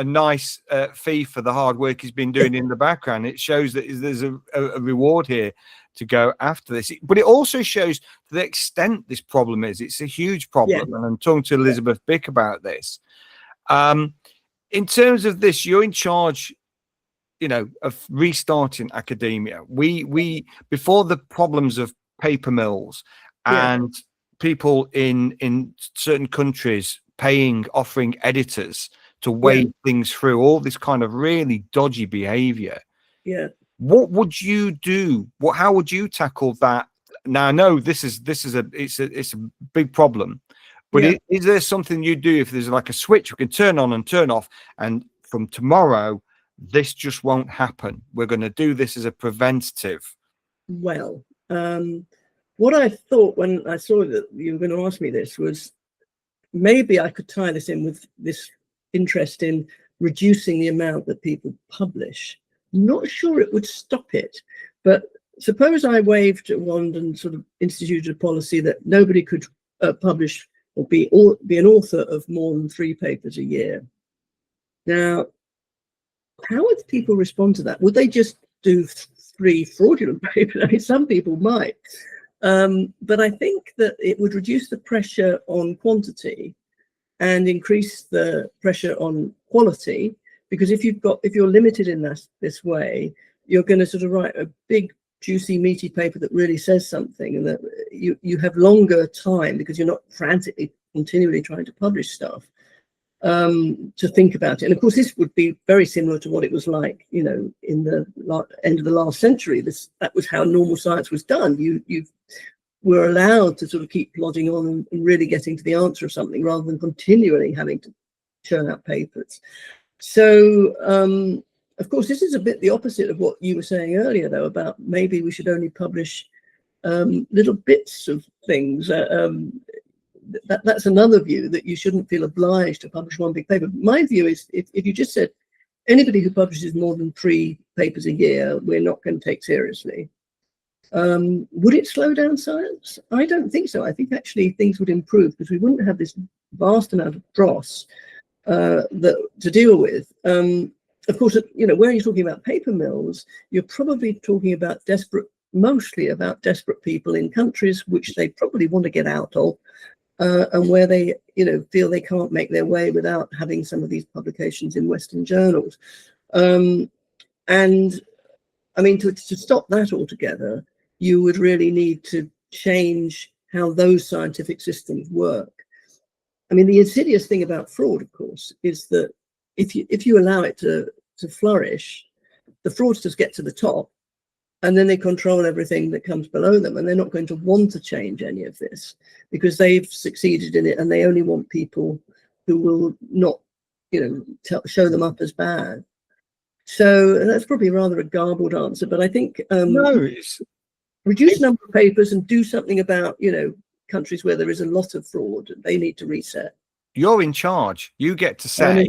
nice fee for the hard work he's been doing in the background. It shows that there's a reward here to go after this, but it also shows the extent this problem is. It's a huge problem, and I'm talking to Elizabeth Bick about this. In terms of this, you're in charge, you know, of restarting academia. We before the problems of paper mills and people in certain countries offering editors to wade things through all this kind of really dodgy behavior. Yeah. What would you do? How would you tackle that? Now I know it's a big problem, but is there something you do if there's like a switch we can turn on and turn off, and from tomorrow this just won't happen? We're going to do this as a preventative. Well, what I thought when I saw that you were going to ask me this was maybe I could tie this in with this interest in reducing the amount that people publish. Not sure it would stop it, but suppose I waved a wand and sort of instituted a policy that nobody could publish or be an author of more than 3 papers a year. Now, how would people respond to that? Would they just do 3 fraudulent papers? I mean, some people might. But I think that it would reduce the pressure on quantity and increase the pressure on quality, because if you're limited in this way, you're going to sort of write a big, juicy, meaty paper that really says something, and that you have longer time because you're not frantically, continually trying to publish stuff to think about it. And of course, this would be very similar to what it was like, you know, in the end of the last century. That was how normal science was done. You were allowed to sort of keep plodding on and really getting to the answer of something rather than continually having to churn out papers. So, of course, this is a bit the opposite of what you were saying earlier, though, about maybe we should only publish little bits of things. That's another view, that you shouldn't feel obliged to publish one big paper. My view is if you just said anybody who publishes more than 3 papers a year, we're not going to take seriously. Would it slow down science? I don't think so. I think actually things would improve because we wouldn't have this vast amount of dross to deal with. Of course, you know, where you're talking about paper mills, you're probably talking about mostly about desperate people in countries which they probably want to get out of, and where they, you know, feel they can't make their way without having some of these publications in Western journals. And I mean, to stop that altogether, you would really need to change how those scientific systems work. I mean, the insidious thing about fraud, of course, is that if you allow it to flourish, the fraudsters get to the top, and then they control everything that comes below them, and they're not going to want to change any of this because they've succeeded in it, and they only want people who will not, you know, show them up as bad. So that's probably rather a garbled answer, but I think reduce the number of papers and do something about, you know, countries where there is a lot of fraud. They need to reset. You're in charge. You get to say,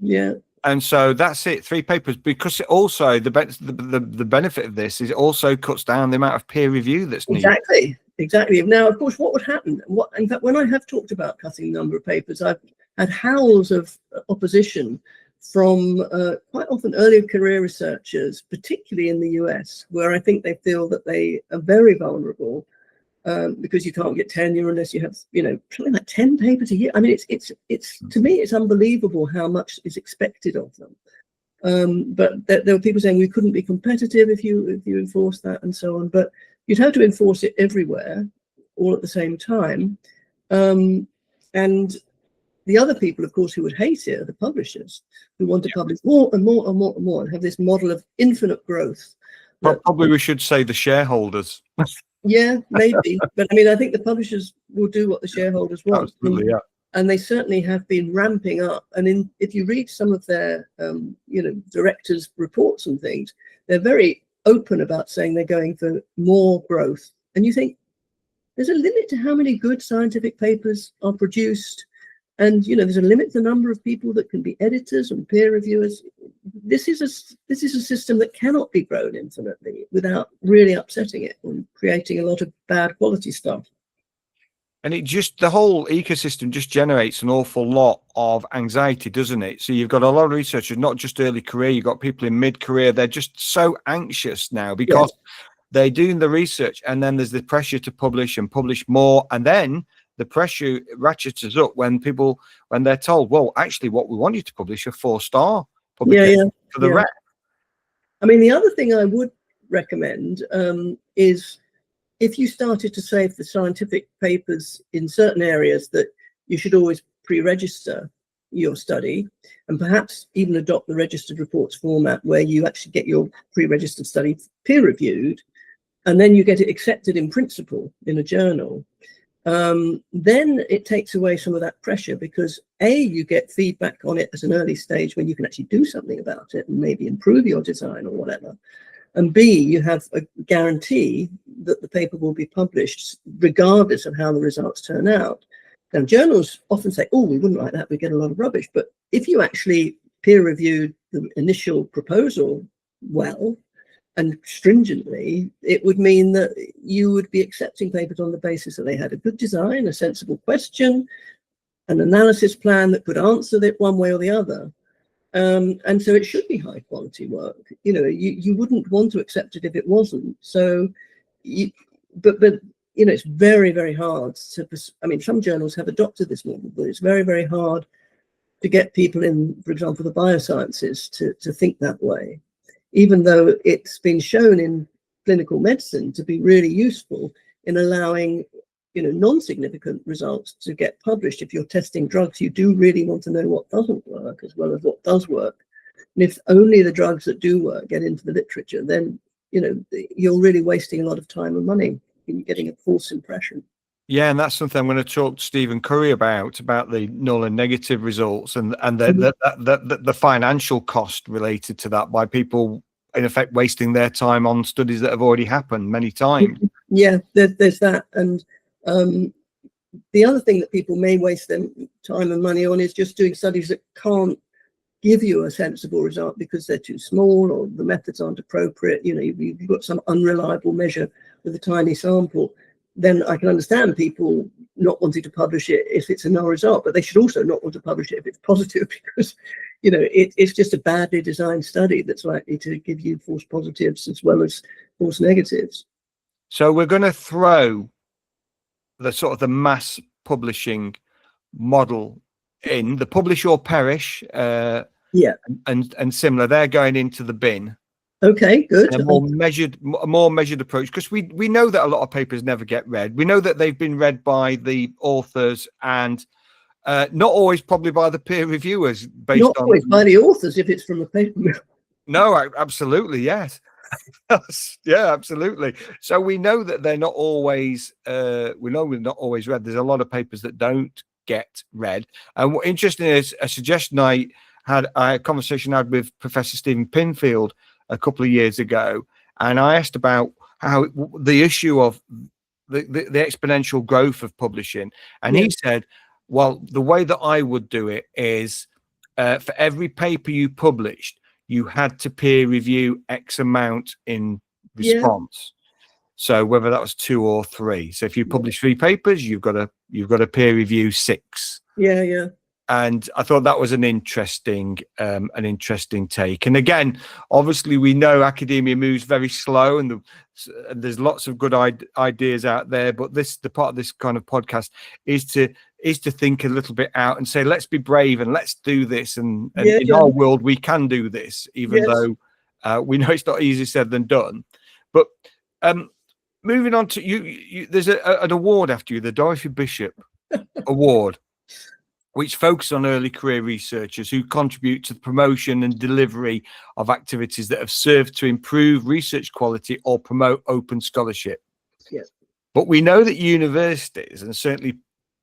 yeah. And so that's it, 3 papers, because it also the benefit of this is it also cuts down the amount of peer review that's needed. Exactly. Now, of course, what would happen? In fact, when I have talked about cutting the number of papers, I've had howls of opposition from quite often early career researchers, particularly in the US, where I think they feel that they are very vulnerable because you can't get tenure unless you have, something like 10 papers a year. I mean, it's to me, it's unbelievable how much is expected of them. But there were people saying we couldn't be competitive if you enforce that and so on. But you'd have to enforce it everywhere, all at the same time. And the other people, of course, who would hate it are the publishers, who want to publish more and more and more and more, and have this model of infinite growth. Probably we should say the shareholders. Yeah, maybe. But I mean, I think the publishers will do what the shareholders want. Absolutely, yeah. And they certainly have been ramping up. And if you read some of their, directors' reports and things, they're very open about saying they're going for more growth. And you think there's a limit to how many good scientific papers are produced. And, there's a limit to the number of people that can be editors and peer reviewers. This is a system that cannot be grown infinitely without really upsetting it and creating a lot of bad quality stuff. And the whole ecosystem just generates an awful lot of anxiety, doesn't it? So you've got a lot of researchers, not just early career, you've got people in mid-career. They're just so anxious now because they're doing the research, and then there's the pressure to publish and publish more. And then the pressure ratchets up when they're told, well, actually what we want you to publish are 4-star publications for the rest. I mean, the other thing I would recommend is if you started to say for the scientific papers in certain areas that you should always pre-register your study, and perhaps even adopt the registered reports format where you actually get your pre-registered study peer reviewed, and then you get it accepted in principle in a journal, then it takes away some of that pressure, because you get feedback on it at an early stage when you can actually do something about it and maybe improve your design or whatever. And B, you have a guarantee that the paper will be published regardless of how the results turn out. Now, journals often say, oh, we wouldn't like that, we get a lot of rubbish. But if you actually peer reviewed the initial proposal well and stringently, it would mean that you would be accepting papers on the basis that they had a good design, a sensible question, an analysis plan that could answer it one way or the other. And so it should be high quality work. You wouldn't want to accept it if it wasn't. So, but it's very, very hard to. I mean, some journals have adopted this model, but it's very, very hard to get people in, for example, the biosciences to think that way, even though it's been shown in clinical medicine to be really useful in allowing non-significant results to get published. If you're testing drugs, you do really want to know what doesn't work as well as what does work. And if only the drugs that do work get into the literature, then you're really wasting a lot of time and money and you're getting a false impression. Yeah, and that's something I'm going to talk to Stephen Curry about the null and negative results and the financial cost related to that by people in effect wasting their time on studies that have already happened many times. Yeah, there's that. And the other thing that people may waste their time and money on is just doing studies that can't give you a sensible result because they're too small or the methods aren't appropriate. You've got some unreliable measure with a tiny sample. Then I can understand people not wanting to publish it if it's a null result, but they should also not want to publish it if it's positive, because it's just a badly designed study that's likely to give you false positives as well as false negatives. So we're going to throw the sort of the mass publishing model in, the publish or perish, and similar. They're going into the bin. Okay, good. A more measured approach, because we know that a lot of papers never get read. We know that they've been read by the authors and not always probably by the peer reviewers. Not always by the authors if it's from a paper mill. No, absolutely, yes. Yeah, absolutely. So we know that they're not always we're not always read. There's a lot of papers that don't get read. And what interesting is a suggestion I had a conversation I had with Professor Stephen Pinfield a couple of years ago, and I asked about how the issue of the exponential growth of publishing, and he said, well, the way that I would do it is for every paper you published, you had to peer review X amount in response. So whether that was 2 or 3. So if you publish 3 papers, you've got to peer review 6. Yeah. And I thought that was an interesting take. And again, obviously, we know academia moves very slow, and there's lots of good ideas out there. But the part of this kind of podcast is to think a little bit out and say, let's be brave and let's do this. And in our world, we can do this, even though we know it's not easier said than done. But moving on to you there's an award after you, the Dorothy Bishop Award, which focuses on early career researchers who contribute to the promotion and delivery of activities that have served to improve research quality or promote open scholarship. Yes. But we know that universities, and certainly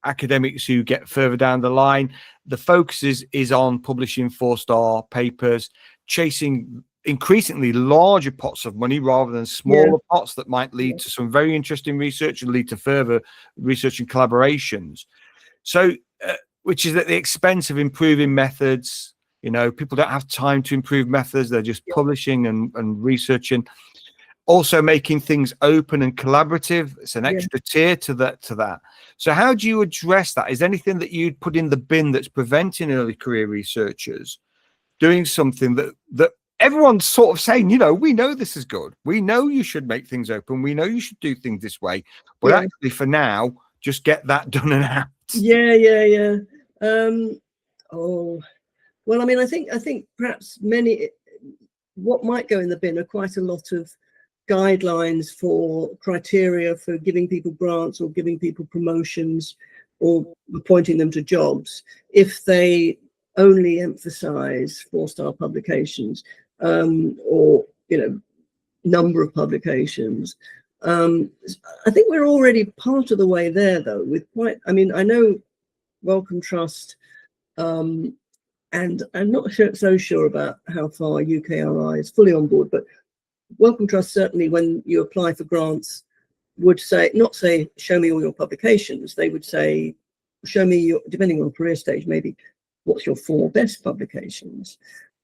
academics who get further down the line, the focus is on publishing 4-star papers, chasing increasingly larger pots of money rather than smaller pots that might lead to some very interesting research and lead to further research and collaborations. So, which is at the expense of improving methods. You know, people don't have time to improve methods. They're just publishing and researching. Also making things open and collaborative. It's an extra tier to that. So how do you address that? Is there anything that you'd put in the bin that's preventing early career researchers doing something that everyone's sort of saying, you know, we know this is good. We know you should make things open. We know you should do things this way. But actually for now, just get that done and out. Yeah. Well, I mean, I think perhaps what might go in the bin are quite a lot of guidelines for criteria for giving people grants or giving people promotions or appointing them to jobs if they only emphasize 4-star publications or, you know, number of publications. I think we're already part of the way there, though, I mean, I know Wellcome Trust, and I'm not so sure about how far UKRI is fully on board, but Wellcome Trust certainly, when you apply for grants, would not say, show me all your publications. They would say, show me depending on career stage, maybe what's your 4 best publications.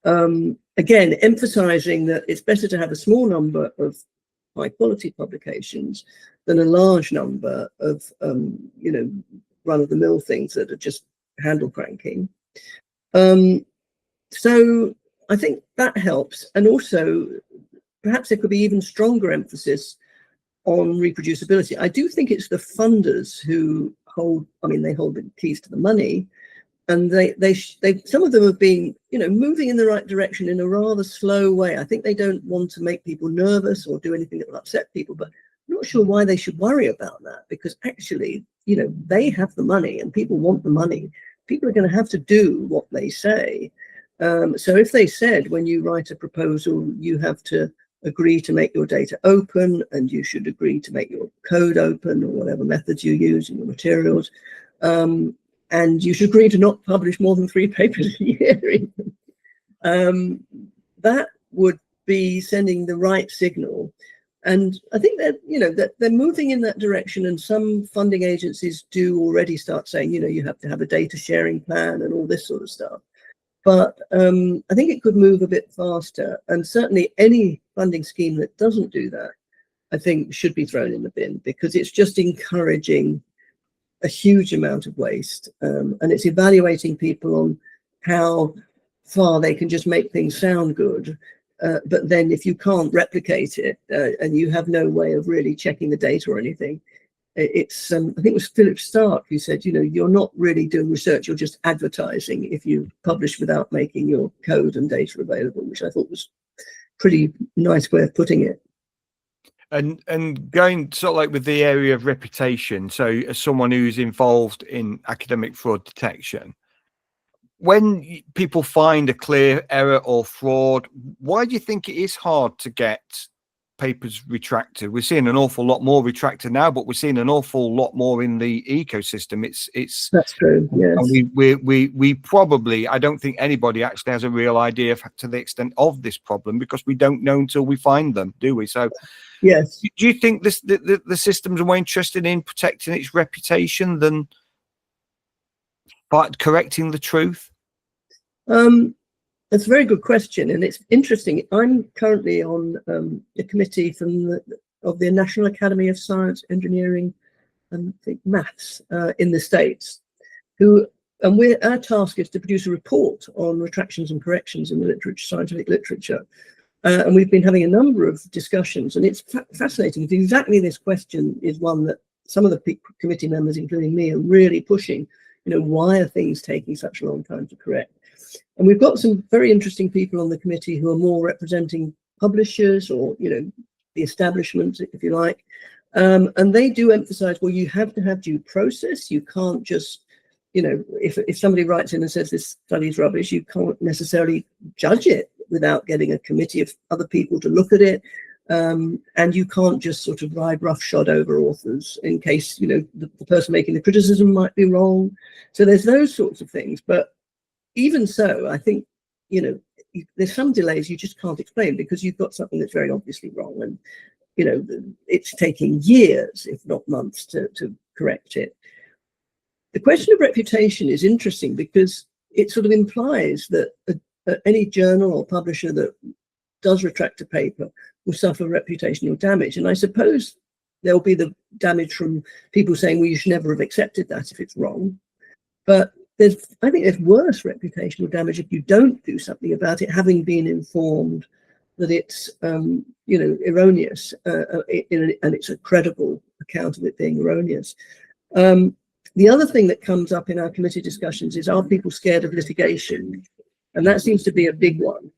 Again, emphasizing that it's better to have a small number of high quality publications than a large number of you know, run-of-the-mill things that are just handle cranking. So I think that helps. And also perhaps there could be even stronger emphasis on reproducibility. I do think it's the funders who hold the keys to the money, and they some of them have been, you know, moving in the right direction in a rather slow way. I think they don't want to make people nervous or do anything that will upset people, but I'm not sure why they should worry about that, because actually, you know, they have the money and people want the money. People are going to have to do what they say. So if they said, when you write a proposal, you have to agree to make your data open, and you should agree to make your code open, or whatever methods you use in your materials, and you should agree to not publish more than 3 papers a year, that would be sending the right signal. And I think that, you know, that they're moving in that direction, and some funding agencies do already start saying, you know, you have to have a data sharing plan and all this sort of stuff. But I think it could move a bit faster, and certainly any funding scheme that doesn't do that, I think, should be thrown in the bin, because it's just encouraging a huge amount of waste, and it's evaluating people on how far they can just make things sound good. But then if you can't replicate it and you have no way of really checking the data or anything, it's I think it was Philip Stark who said, you know, you're not really doing research, you're just advertising if you publish without making your code and data available, which I thought was pretty nice way of putting it. And going sort of like with the area of reputation, so as someone who's involved in academic fraud detection, when people find a clear error or fraud, why do you think it is hard to get papers retracted? We're seeing an awful lot more retracted now, but we're seeing an awful lot more in the ecosystem. That's true. Yes. And we probably, I don't think anybody actually has a real idea to the extent of this problem, because we don't know until we find them, do we? So yes. Do you think the systems are more interested in protecting its reputation than correcting the truth? That's a very good question, and it's interesting. I'm currently on a committee of the National Academy of Science, Engineering, and I think Maths in the States, who and our task is to produce a report on retractions and corrections in the scientific literature. And we've been having a number of discussions, and it's fascinating. Exactly this question is one that some of the committee members, including me, are really pushing. Why are things taking such a long time to correct? And we've got some very interesting people on the committee who are more representing publishers or, the establishment, if you like. And they do emphasize, well, you have to have due process. You can't just, if somebody writes in and says this study is rubbish, you can't necessarily judge it without getting a committee of other people to look at it. And you can't just sort of ride roughshod over authors in case, the person making the criticism might be wrong. So there's those sorts of things. But even so, I think, there's some delays you just can't explain because you've got something that's very obviously wrong. And, it's taking years, if not months, to correct it. The question of reputation is interesting because it sort of implies that any journal or publisher that does retract a paper will suffer reputational damage. And I suppose there'll be the damage from people saying, well, you should never have accepted that if it's wrong. But I think there's worse reputational damage if you don't do something about it, having been informed that it's, erroneous, and it's a credible account of it being erroneous. The other thing that comes up in our committee discussions is, are people scared of litigation? And that seems to be a big one,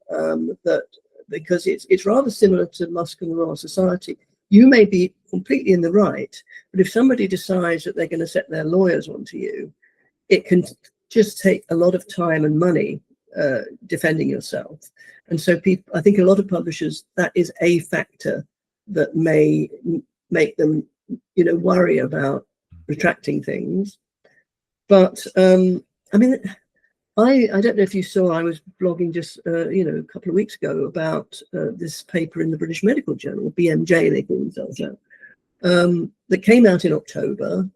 because it's rather similar to Musk and the Royal Society. You may be completely in the right, but if somebody decides that they're going to set their lawyers onto you, it can just take a lot of time and money defending yourself. And so I think a lot of publishers, that is a factor that may make them, worry about retracting things. But I don't know if you saw, I was blogging just, a couple of weeks ago about this paper in the British Medical Journal, BMJ, they call themselves now, that came out in October.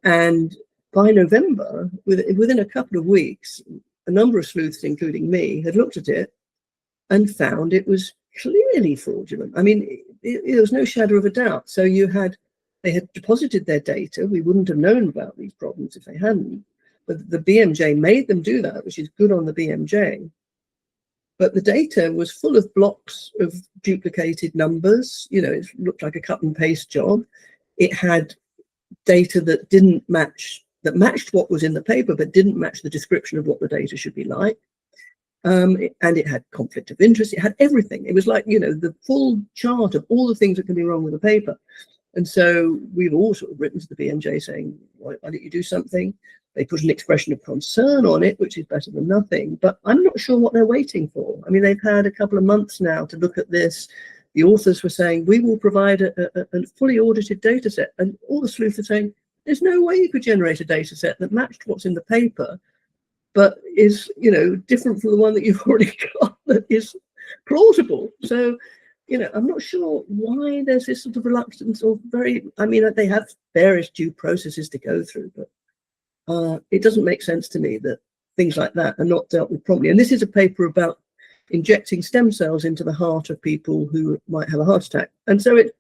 And by November, within a couple of weeks, a number of sleuths, including me, had looked at it and found it was clearly fraudulent. I mean, there was no shadow of a doubt. So they had deposited their data. We wouldn't have known about these problems if they hadn't. But the BMJ made them do that, which is good on the BMJ. But the data was full of blocks of duplicated numbers. It looked like a cut and paste job. It had data that matched what was in the paper, but didn't match the description of what the data should be like. And it had conflict of interest. It had everything. It was like, the full chart of all the things that can be wrong with the paper. And so we've all sort of written to the BMJ saying, why don't you do something? They put an expression of concern on it, which is better than nothing. But I'm not sure what they're waiting for. I mean, they've had a couple of months now to look at this. The authors were saying, we will provide a fully audited data set. And all the sleuths are saying, there's no way you could generate a data set that matched what's in the paper, but is, different from the one that you've already got that is plausible. So, I'm not sure why there's this sort of reluctance or they have various due processes to go through, but it doesn't make sense to me that things like that are not dealt with properly. And this is a paper about injecting stem cells into the heart of people who might have a heart attack. And so it's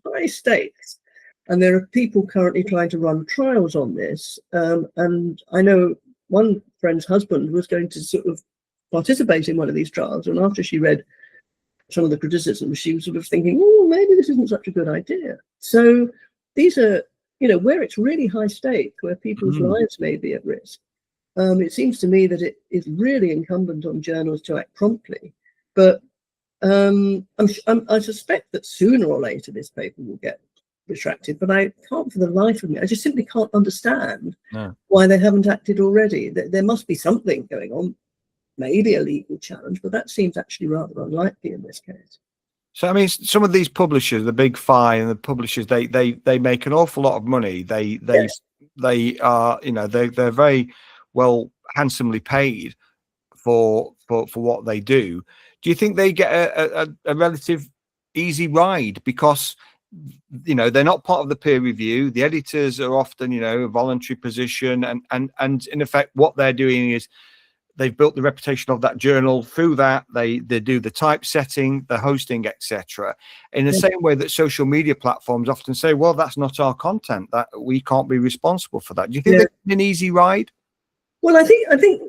high stakes. And there are people currently trying to run trials on this. And I know one friend's husband was going to sort of participate in one of these trials. And after she read some of the criticisms, she was sort of thinking, oh, maybe this isn't such a good idea. So these are, where it's really high stakes, where people's lives may be at risk. It seems to me that it is really incumbent on journals to act promptly. But I suspect that sooner or later this paper will get retracted, but I can't for the life of me, I just simply can't understand why they haven't acted already. There must be something going on, maybe a legal challenge, but that seems actually rather unlikely in this case. So I mean, some of these publishers, the big five and the publishers, they make an awful lot of money. They are, they're very well handsomely paid for what they do. Do you think they get a relative easy ride because they're not part of the peer review? The editors are often a voluntary position, and in effect what they're doing is they've built the reputation of that journal through that. They do the typesetting, the hosting, etc. In the same way that social media platforms often say, well, that's not our content, that we can't be responsible for that. Do you think they're an easy ride? Well, I think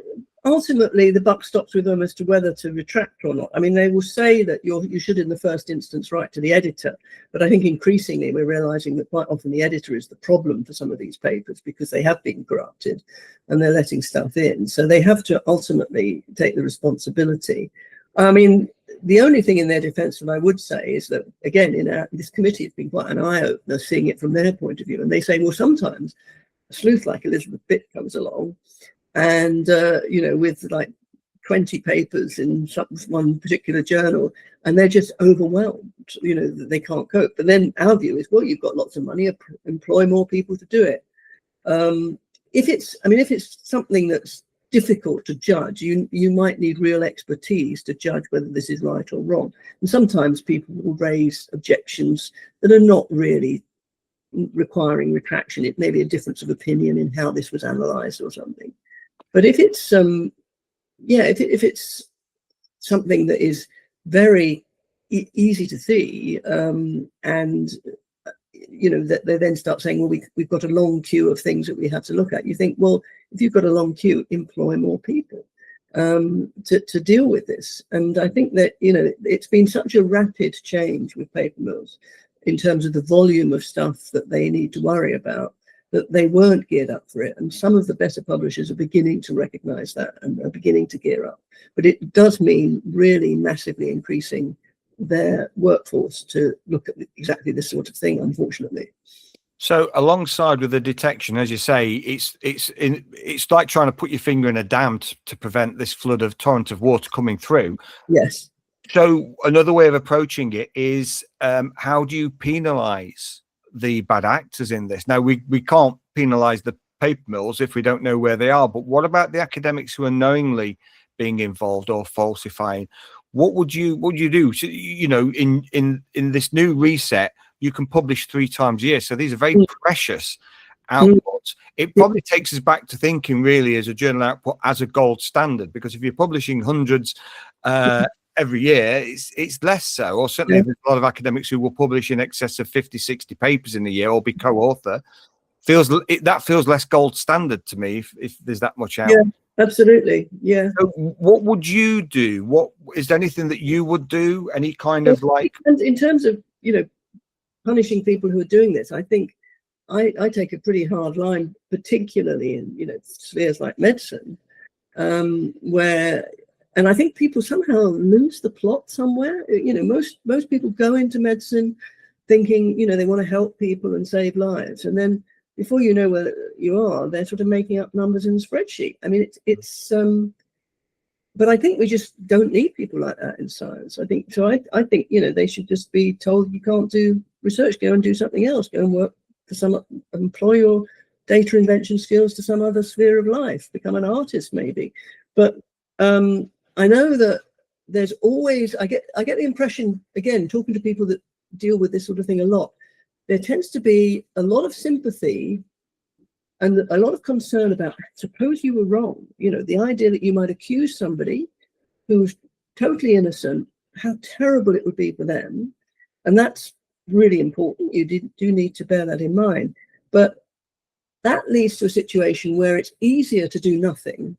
ultimately the buck stops with them as to whether to retract or not. I mean, they will say that you should in the first instance write to the editor, but I think increasingly we're realizing that quite often the editor is the problem for some of these papers, because they have been corrupted and they're letting stuff in. So they have to ultimately take the responsibility. I mean, the only thing in their defense that I would say is that, again, in this committee, it's been quite an eye-opener seeing it from their point of view. And they say, well, sometimes a sleuth like Elizabeth Bitt comes along and, you know, with like 20 papers in one particular journal, and they're just overwhelmed, you know, that they can't cope. But then our view is, well, you've got lots of money, employ more people to do it. If it's something that's difficult to judge, you might need real expertise to judge whether this is right or wrong. And sometimes people will raise objections that are not really requiring retraction. It may be a difference of opinion in how this was analyzed or something. But if it's if it's something that is very easy to see, and you know, that they then start saying, well, we've got a long queue of things that we have to look at. You think, well, if you've got a long queue, employ more people to deal with this. And I think that, you know, it's been such a rapid change with paper mills in terms of the volume of stuff that they need to worry about, that they weren't geared up for it. And some of the better publishers are beginning to recognize that and are beginning to gear up. But it does mean really massively increasing their workforce to look at exactly this sort of thing, unfortunately. So alongside with the detection, as you say, it's like trying to put your finger in a dam to prevent this flood of torrent of water coming through. Yes. So another way of approaching it is, how do you penalize the bad actors in this? Now, we can't penalize the paper mills if we don't know where they are, but what about the academics who are knowingly being involved or falsifying? What would you do? So, you know, in this new reset, you can publish 3 times a year, so these are very precious outputs. It probably takes us back to thinking really as a journal output as a gold standard, because if you're publishing hundreds every year, it's less so. Or certainly there's a lot of academics who will publish in excess of 50-60 papers in a year or be co-author. That feels less gold standard to me if there's that much out. Yeah, absolutely. Yeah. So what would you do? What is there anything that you would do? Any kind of like, and in terms of, you know, punishing people who are doing this, I think I take a pretty hard line, particularly in, you know, spheres like medicine, where, and I think people somehow lose the plot somewhere. You know, most people go into medicine thinking, you know, they want to help people and save lives, and then before you know where you are, they're sort of making up numbers in a spreadsheet. I mean, it's but I think we just don't need people like that in science. I think so. I think, you know, they should just be told you can't do research, go and do something else, go and work for employ your data invention skills to some other sphere of life, become an artist maybe. But I know that there's always, I get the impression, again, talking to people that deal with this sort of thing a lot, there tends to be a lot of sympathy and a lot of concern about, suppose you were wrong, you know, the idea that you might accuse somebody who's totally innocent, how terrible it would be for them. And that's really important. You do need to bear that in mind. But that leads to a situation where it's easier to do nothing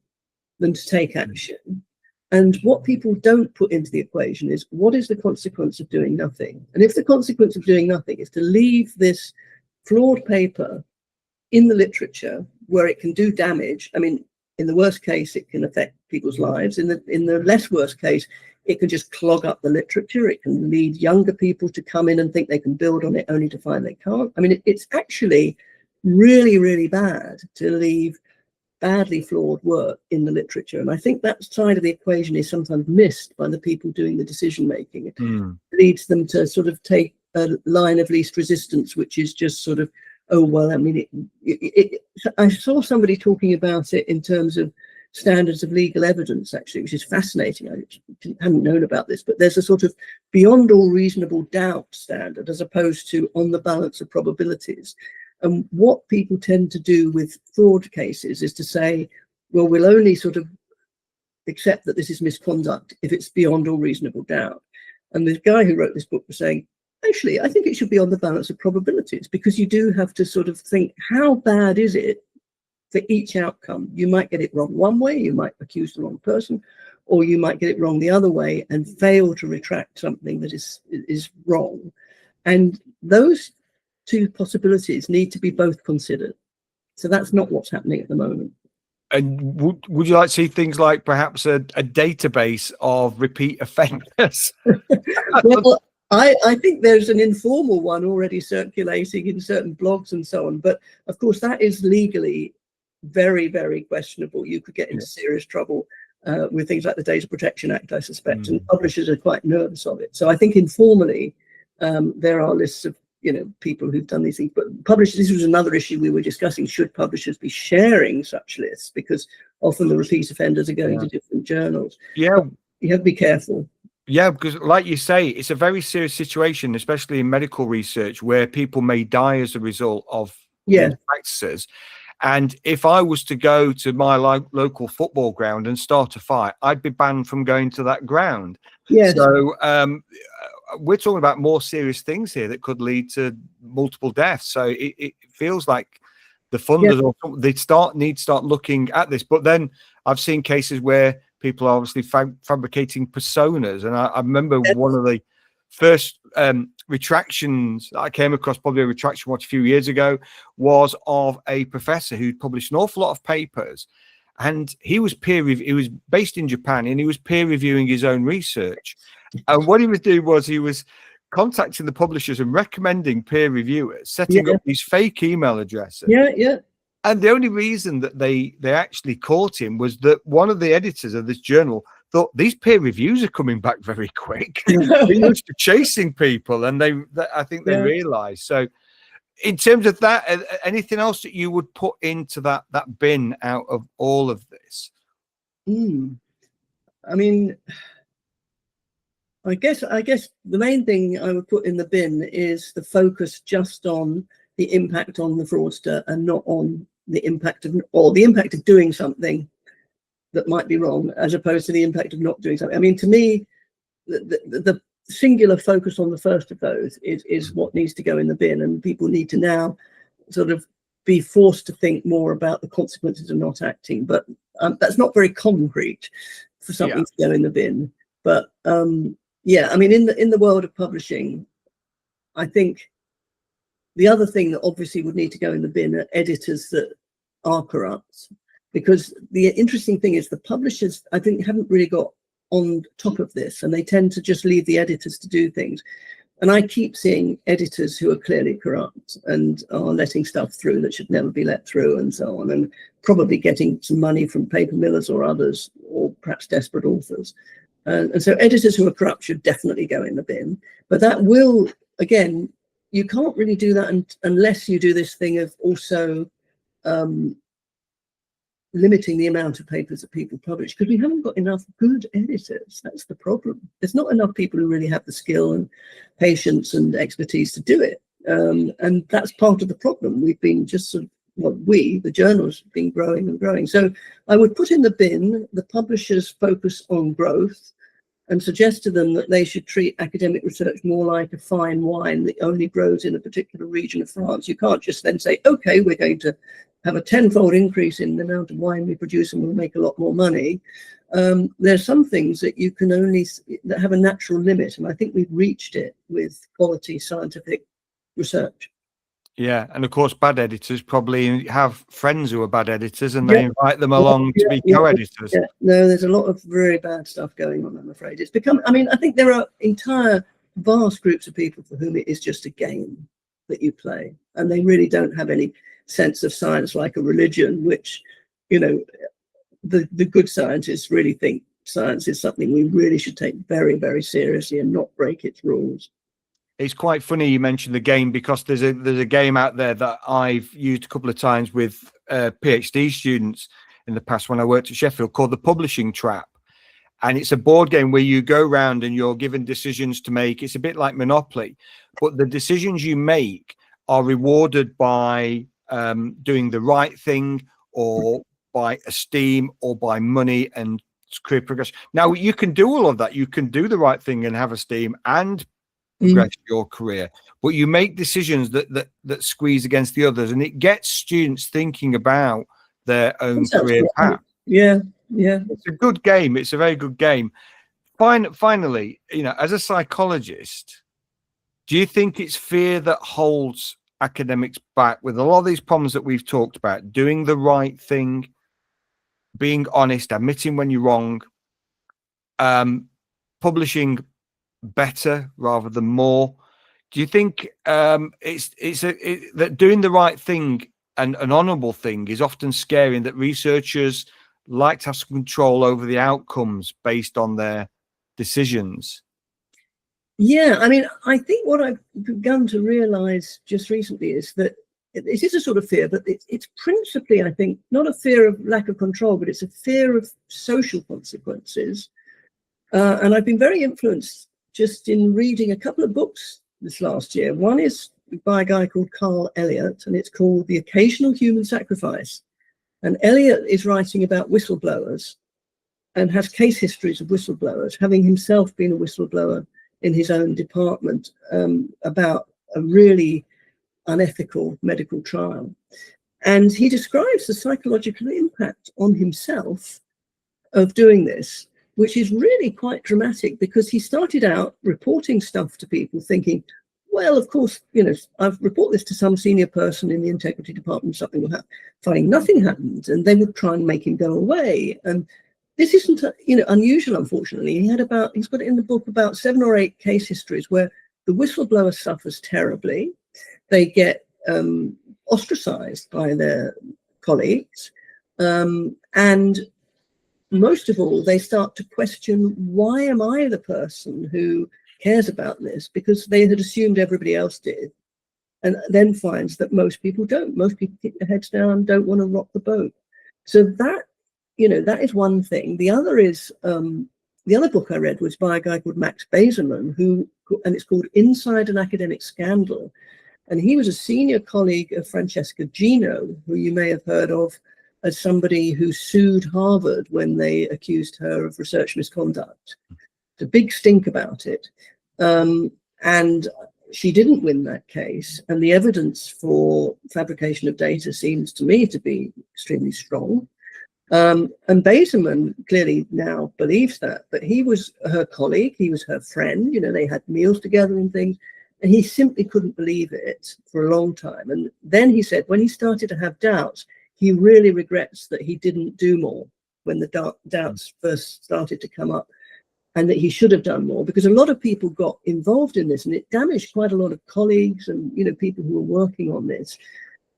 than to take action. And what people don't put into the equation is, what is the consequence of doing nothing? And if the consequence of doing nothing is to leave this flawed paper in the literature where it can do damage, I mean, in the worst case, it can affect people's lives. In the less worst case, it can just clog up the literature. It can lead younger people to come in and think they can build on it only to find they can't. I mean, it's actually really, really bad to leave badly flawed work in the literature. And I think that side of the equation is sometimes missed by the people doing the decision making. It leads them to sort of take a line of least resistance, which is just sort of, oh, well, I mean, I saw somebody talking about it in terms of standards of legal evidence, actually, which is fascinating. I hadn't known about this, but there's a sort of beyond all reasonable doubt standard as opposed to on the balance of probabilities. And what people tend to do with fraud cases is to say, well, we'll only sort of accept that this is misconduct if it's beyond all reasonable doubt. And the guy who wrote this book was saying, actually, I think it should be on the balance of probabilities, because you do have to sort of think, how bad is it for each outcome. You might get it wrong one way, you might accuse the wrong person, or you might get it wrong the other way and fail to retract something that is wrong. And those two possibilities need to be both considered. So that's not what's happening at the moment. And would you like to see things like perhaps a database of repeat offenders? Well, I think there's an informal one already circulating in certain blogs and so on. But of course, that is legally very, very questionable. You could get into serious trouble with things like the Data Protection Act, I suspect, and publishers are quite nervous of it. So I think informally, there are lists of people who've done these things, but publishers, this was another issue we were discussing, should publishers be sharing such lists, because often the repeat offenders are going to different journals. Yeah, you have to be careful. Yeah, because like you say, it's a very serious situation, especially in medical research, where people may die as a result of these practices. And if I was to go to my local football ground and start a fight, I'd be banned from going to that ground. Yes. So we're talking about more serious things here that could lead to multiple deaths. So it feels like the funders or they need to start looking at this. But then I've seen cases where people are obviously fabricating personas. And I remember one of the first retractions that I came across, probably a retraction watch a few years ago, was of a professor who'd published an awful lot of papers. And he was he was based in Japan, and he was peer reviewing his own research. And what he was doing was he was contacting the publishers and recommending peer reviewers, setting up these fake email addresses. And the only reason that they actually caught him was that one of the editors of this journal thought these peer reviews are coming back very quick. They're used to chasing people, and I think they realized. So in terms of that, anything else that you would put into that bin out of all of this? I mean, I guess the main thing I would put in the bin is the focus just on the impact on the fraudster and not on the impact of doing something that might be wrong, as opposed to the impact of not doing something. I mean, to me, the singular focus on the first of those is what needs to go in the bin, and people need to now sort of be forced to think more about the consequences of not acting. But that's not very concrete for something to go in the bin. But I mean, in the world of publishing, I think the other thing that obviously would need to go in the bin are editors that are corrupt, because the interesting thing is the publishers, I think, haven't really got on top of this, and they tend to just leave the editors to do things. And I keep seeing editors who are clearly corrupt and are letting stuff through that should never be let through, and so on, and probably getting some money from paper millers or others, or perhaps desperate authors. And so editors who are corrupt should definitely go in the bin. But that will, again, you can't really do that unless you do this thing of also limiting the amount of papers that people publish, because we haven't got enough good editors. That's the problem. There's not enough people who really have the skill and patience and expertise to do it. And that's part of the problem. We've been just sort of, the journals have been growing and growing. So I would put in the bin the publishers' focus on growth, and suggest to them that they should treat academic research more like a fine wine that only grows in a particular region of France. You can't just then say, okay, we're going to have a 10-fold increase in the amount of wine we produce and we'll make a lot more money. There's some things that you can that have a natural limit, and I think we've reached it with quality scientific research. Yeah, and of course, bad editors probably have friends who are bad editors, and they invite them along to be co-editors. No, there's a lot of very bad stuff going on, I'm afraid. It's become, I mean, I think there are entire vast groups of people for whom it is just a game that you play, and they really don't have any sense of science like a religion, which, the good scientists really think science is something we really should take very, very seriously and not break its rules. It's quite funny you mentioned the game, because there's a game out there that I've used a couple of times with PhD students in the past when I worked at Sheffield, called the Publishing Trap. And it's a board game where you go around and you're given decisions to make. It's a bit like Monopoly, but the decisions you make are rewarded by doing the right thing, or by esteem, or by money and career progression. Now, you can do all of that. You can do the right thing and have esteem and progress your career, but you make decisions that squeeze against the others, and it gets students thinking about their own That sounds career great. path. Yeah, yeah. It's a good game. It's a very good game. Finally, you know, as a psychologist, do you think it's fear that holds academics back with a lot of these problems that we've talked about? Doing the right thing, being honest, admitting when you're wrong, publishing better rather than more. Do you think that doing the right thing and an honourable thing is often scary, and that researchers like to have some control over the outcomes based on their decisions? Yeah, I mean, I think what I've begun to realize just recently is that it is a sort of fear, but it's principally, I think, not a fear of lack of control, but it's a fear of social consequences. And I've been very influenced just in reading a couple of books this last year. One is by a guy called Carl Elliott, and it's called The Occasional Human Sacrifice. And Elliott is writing about whistleblowers and has case histories of whistleblowers, having himself been a whistleblower in his own department, about a really unethical medical trial. And he describes the psychological impact on himself of doing this, which is really quite dramatic, because he started out reporting stuff to people thinking, well, of course, you know, I've report this to some senior person in the integrity department, something will happen. Finding nothing happened, and they would try and make him go away. And this isn't, you know, unusual, unfortunately. He's got it in the book about 7 or 8 case histories where the whistleblower suffers terribly. They get ostracized by their colleagues. And most of all, they start to question, why am I the person who cares about this? Because they had assumed everybody else did, and then finds that most people don't. Most people keep their heads down, don't want to rock the boat. So that, you know, that is one thing. The other is, the other book I read was by a guy called Max Baserman, and it's called Inside an Academic Scandal. And he was a senior colleague of Francesca Gino, who you may have heard of as somebody who sued Harvard when they accused her of research misconduct. It's a big stink about it. And she didn't win that case. And the evidence for fabrication of data seems to me to be extremely strong. And Baserman clearly now believes that, but he was her colleague, he was her friend, you know, they had meals together and things, and he simply couldn't believe it for a long time. And then he said, when he started to have doubts, he really regrets that he didn't do more when the doubts first started to come up, and that he should have done more, because a lot of people got involved in this, and it damaged quite a lot of colleagues and, you know, people who were working on this.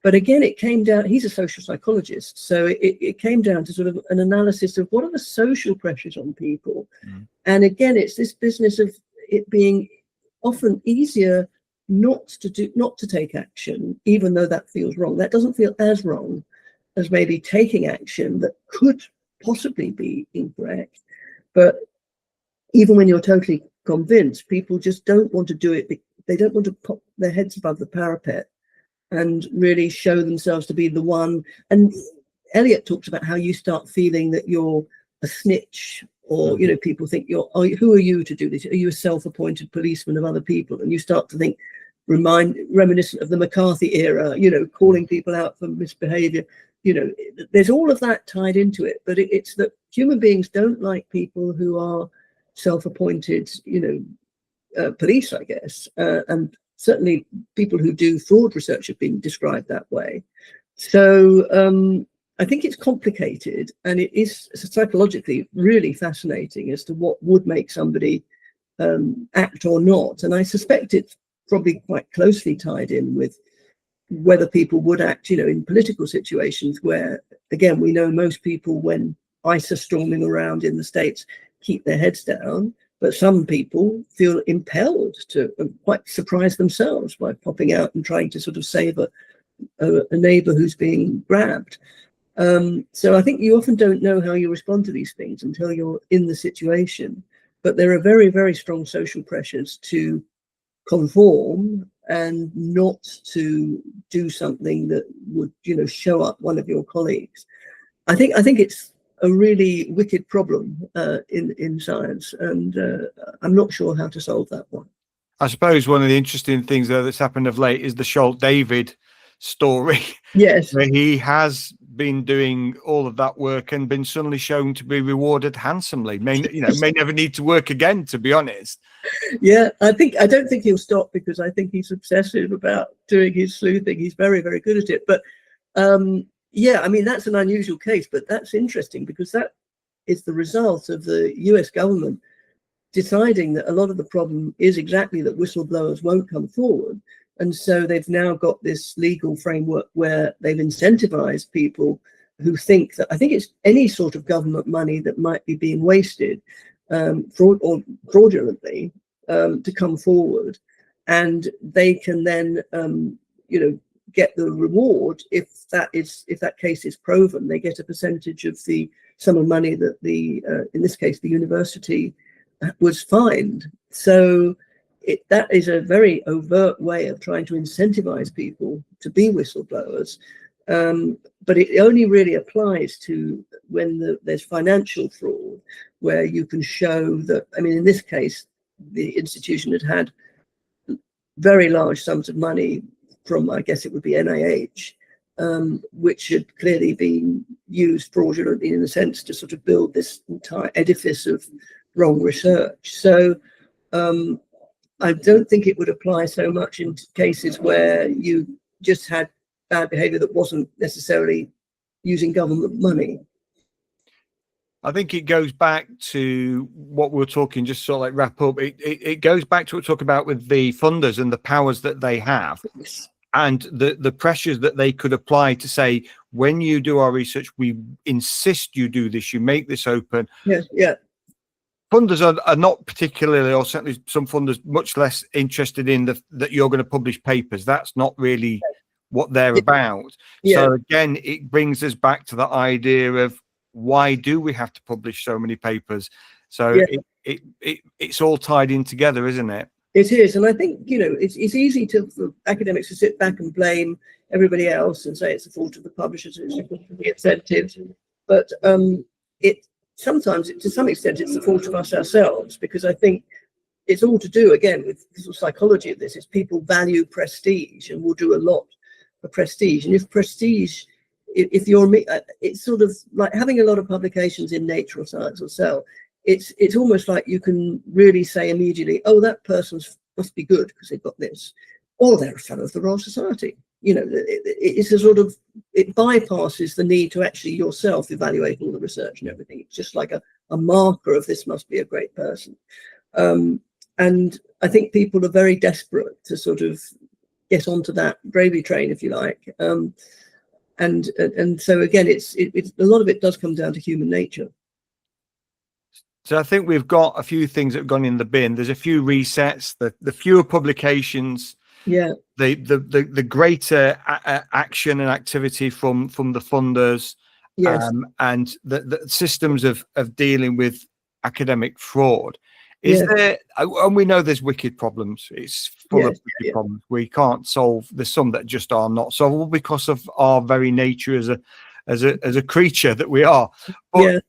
But again, it came down, he's a social psychologist, so it came down to sort of an analysis of what are the social pressures on people. And again, it's this business of it being often easier not to take action, even though that feels wrong. That doesn't feel as wrong as maybe taking action that could possibly be incorrect. But even when you're totally convinced, people just don't want to do it. They don't want to pop their heads above the parapet and really show themselves to be the one. And Elliot talks about how you start feeling that you're a snitch, or, you know, people think who are you to do this? Are you a self-appointed policeman of other people? And you start to think, reminiscent of the McCarthy era, you know, calling people out for misbehavior. You know, there's all of that tied into it, but it's that human beings don't like people who are self-appointed, you know, police, I guess, and certainly people who do fraud research have been described that way. So I think it's complicated, and it is psychologically really fascinating as to what would make somebody act or not. And I suspect it's probably quite closely tied in with whether people would act, you know, in political situations where, again, we know most people, when ICE are storming around in the States, keep their heads down. But some people feel impelled to quite surprise themselves by popping out and trying to sort of save a neighbor who's being grabbed. So I think you often don't know how you respond to these things until you're in the situation. But there are very, very strong social pressures to conform and not to do something that would, you know, show up one of your colleagues. I think it's a really wicked problem in science, and I'm not sure how to solve that one. I suppose one of the interesting things, though, that's happened of late is the Schultz-David story, Yes. where he has been doing all of that work and been suddenly shown to be rewarded handsomely. May never need to work again, to be honest. Yeah, I don't think he'll stop, because I think he's obsessive about doing his sleuthing. He's very, very good at it. But yeah, I mean, that's an unusual case, but that's interesting, because that is the result of the US government deciding that a lot of the problem is exactly that whistleblowers won't come forward. And so they've now got this legal framework where they've incentivized people who think that, I think it's any sort of government money that might be being wasted fraudulently, to come forward, and they can then get the reward if that case is proven. They get a percentage of the sum of money that in this case the university was fined. So that is a very overt way of trying to incentivize people to be whistleblowers. But it only really applies to when there's financial fraud, where you can show that, I mean, in this case, the institution had very large sums of money from, I guess it would be NIH, which had clearly been used fraudulently, in a sense, to sort of build this entire edifice of wrong research. So I don't think it would apply so much in cases where you just had bad behavior that wasn't necessarily using government money. I think it goes back to what we were talking, just sort of like wrap up. It goes back to what we're talking about with the funders and the powers that they have, and the pressures that they could apply to say, when you do our research, we insist you do this, you make this open. Yes, yeah. Funders are not particularly, or certainly some funders, much less interested in that you're going to publish papers. That's not really what they're about. Yeah. So again, it brings us back to the idea of, why do we have to publish so many papers? So it's all tied in together, isn't it? It is. And I think, it's easy for academics to sit back and blame everybody else and say it's the fault of the publishers, it's the fault of the incentives. But sometimes, to some extent, it's the fault of us ourselves, because I think it's all to do, again, with the sort of psychology of this. Is people value prestige and will do a lot for prestige. And if prestige, if you're, it's sort of like having a lot of publications in Nature or Science or Cell. It's almost like you can really say immediately, oh, that person must be good because they've got this, or they're a fellow of the Royal Society. It's a sort of, it bypasses the need to actually yourself evaluate all the research and everything. It's just like a marker of, this must be a great person. And I think people are very desperate to sort of get onto that gravy train, if you like. And so again, it's a lot of it does come down to human nature. So I think we've got a few things that have gone in the bin. There's a few resets, the fewer publications, the greater action and activity from the funders, and the systems of dealing with academic fraud. Is there, and we know there's wicked problems. It's full of wicked problems. We can't solve. There's some that just are not solvable because of our very nature as a creature that we are. But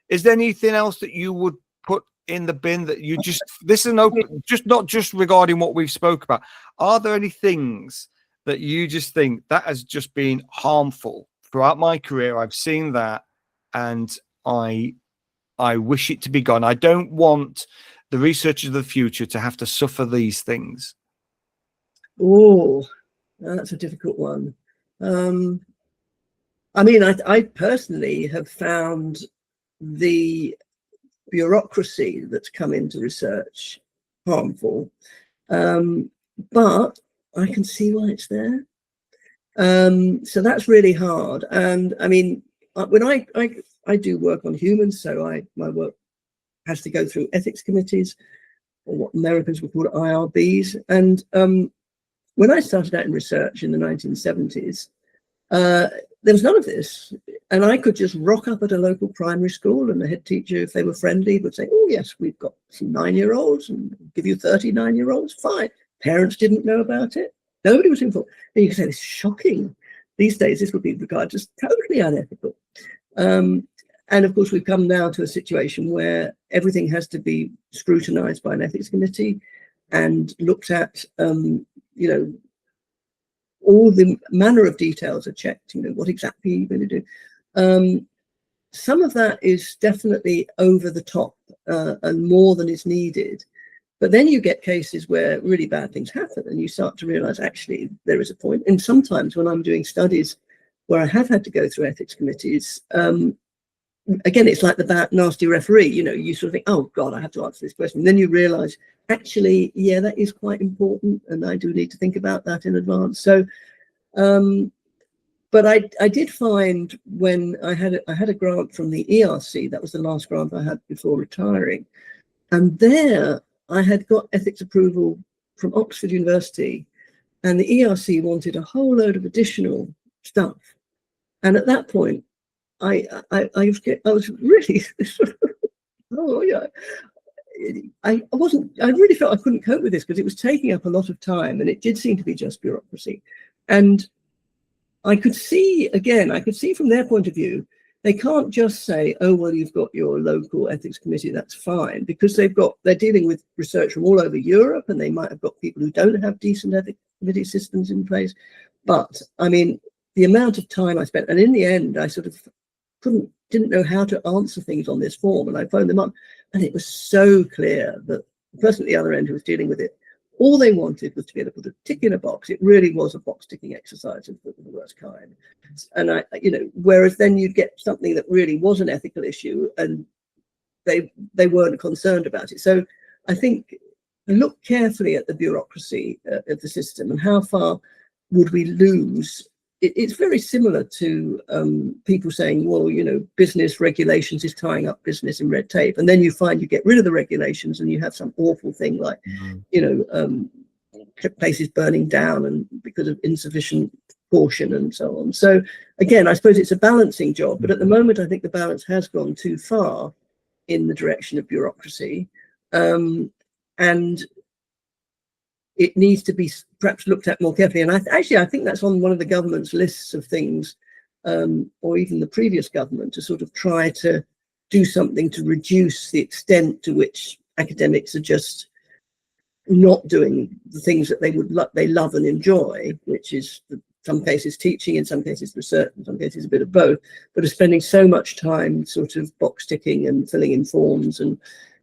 is there anything else that you would put in the bin that you just, this is an open, just not just regarding what we've spoke about. Are there any things that you just think that has just been harmful throughout my career? I've seen that, and I wish it to be gone. I don't want the researchers of the future to have to suffer these things. Oh, that's a difficult one. I mean, I personally have found the bureaucracy that's come into research harmful, but I can see why it's there. So that's really hard. And I mean, when I do work on humans, so my work has to go through ethics committees, or what Americans would call IRBs. And when I started out in research in the 1970s, there was none of this. And I could just rock up at a local primary school, and the head teacher, if they were friendly, would say, oh, yes, we've got some 9-year-olds and give you 39-year-olds. Fine. Parents didn't know about it. Nobody was involved. And you could say, this is shocking. These days, this would be regarded as totally unethical. And of course, we've come now to a situation where everything has to be scrutinized by an ethics committee and looked at, all the manner of details are checked. You know, what exactly are you going to do? Some of that is definitely over the top and more than is needed. But then you get cases where really bad things happen and you start to realize actually there is a point. And sometimes when I'm doing studies where I have had to go through ethics committees, again, it's like the bad, nasty referee. You know, you sort of think, oh God, I have to answer this question. And then you realize, actually, yeah, that is quite important, and I do need to think about that in advance. So, but I did find when I had a grant from the ERC, that was the last grant I had before retiring, and there I had got ethics approval from Oxford University, and the ERC wanted a whole load of additional stuff. And at that point, I was really oh yeah, I really felt I couldn't cope with this because it was taking up a lot of time, and it did seem to be just bureaucracy. And I could see from their point of view, they can't just say, oh well, you've got your local ethics committee, that's fine, because they're dealing with research from all over Europe, and they might have got people who don't have decent ethics committee systems in place. But I mean, the amount of time I spent, and in the end I sort of didn't know how to answer things on this form, and I phoned them up, and it was so clear that the person at the other end who was dealing with it, all they wanted was to be able to put a tick in a box. It really was a box ticking exercise of the worst kind. And whereas then you'd get something that really was an ethical issue and they weren't concerned about it. So I think look carefully at the bureaucracy of the system and how far would we lose. It's very similar to people saying, well, you know, business regulations is tying up business in red tape. And then you find you get rid of the regulations and you have some awful thing like, you know, places burning down and because of insufficient caution and so on. So again, I suppose it's a balancing job. But at the moment, I think the balance has gone too far in the direction of bureaucracy. And it needs to be perhaps looked at more carefully. And I think that's on one of the government's lists of things, or even the previous government, to sort of try to do something to reduce the extent to which academics are just not doing the things that they love and enjoy, which is in some cases teaching, in some cases research, in some cases a bit of both, but are spending so much time sort of box ticking and filling in forms. And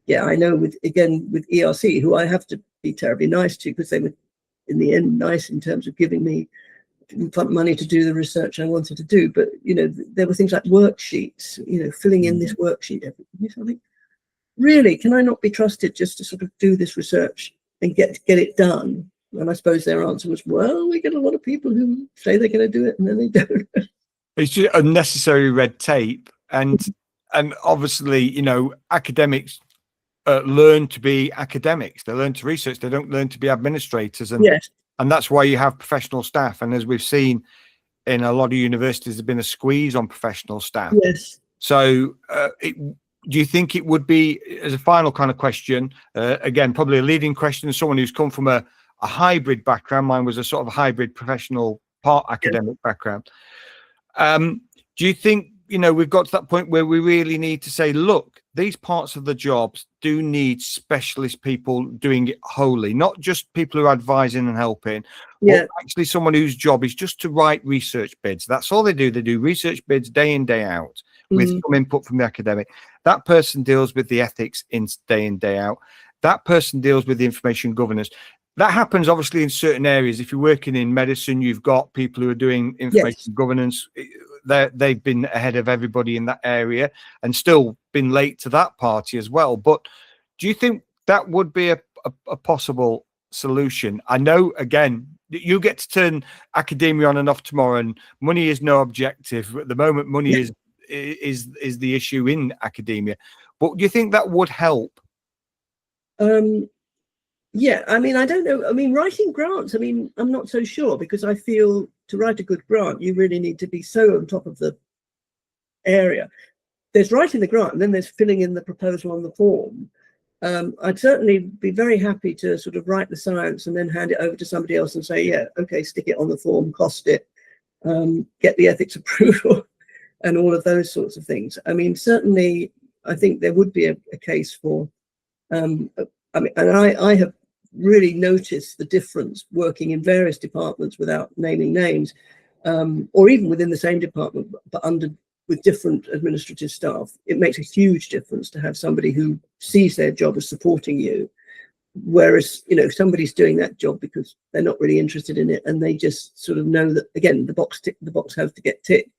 yeah, I know with ERC, who I have to be terribly nice to, because they were in the end nice in terms of giving me money to do the research I wanted to do. But you know, there were things like worksheets, you know, filling in this worksheet every week. I think, really, can I not be trusted just to sort of do this research and get it done? And I suppose their answer was, well, we get a lot of people who say they're going to do it and then they don't. It's just unnecessary red tape, and obviously, you know, academics learn to be academics. They learn to research. They don't learn to be administrators, and Yes. And that's why you have professional staff. And as we've seen in a lot of universities, there's been a squeeze on professional staff. Yes. So do you think it would be, as a final kind of question, again, probably a leading question, someone who's come from a hybrid background, mine was a sort of hybrid professional part academic background. Do you think, you know, we've got to that point where we really need to say, look, these parts of the jobs do need specialist people doing it wholly, not just people who are advising and helping, but actually someone whose job is just to write research bids. That's all they do. They do research bids day in, day out with some input from the academic. That person deals with the ethics day in, day out. That person deals with the information governance. That happens obviously in certain areas. If you're working in medicine, you've got people who are doing information governance. They've been ahead of everybody in that area and still been late to that party as well. But do you think that would be a possible solution? I know, again, you get to turn academia on and off tomorrow, and money is no objective. At the moment, money is the issue in academia. But do you think that would help? Yeah, I mean, I don't know. I mean, writing grants, I mean, I'm not so sure, because I feel to write a good grant, you really need to be so on top of the area. There's writing the grant, and then there's filling in the proposal on the form. I'd certainly be very happy to sort of write the science and then hand it over to somebody else and say, yeah, okay, stick it on the form, cost it, get the ethics approval and all of those sorts of things. I mean, certainly, I think there would be a case for, I mean, and I have really noticed the difference working in various departments without naming names, or even within the same department, but with different administrative staff. It makes a huge difference to have somebody who sees their job as supporting you. Whereas, you know, somebody's doing that job because they're not really interested in it, and they just sort of know that, again, the box has to get ticked,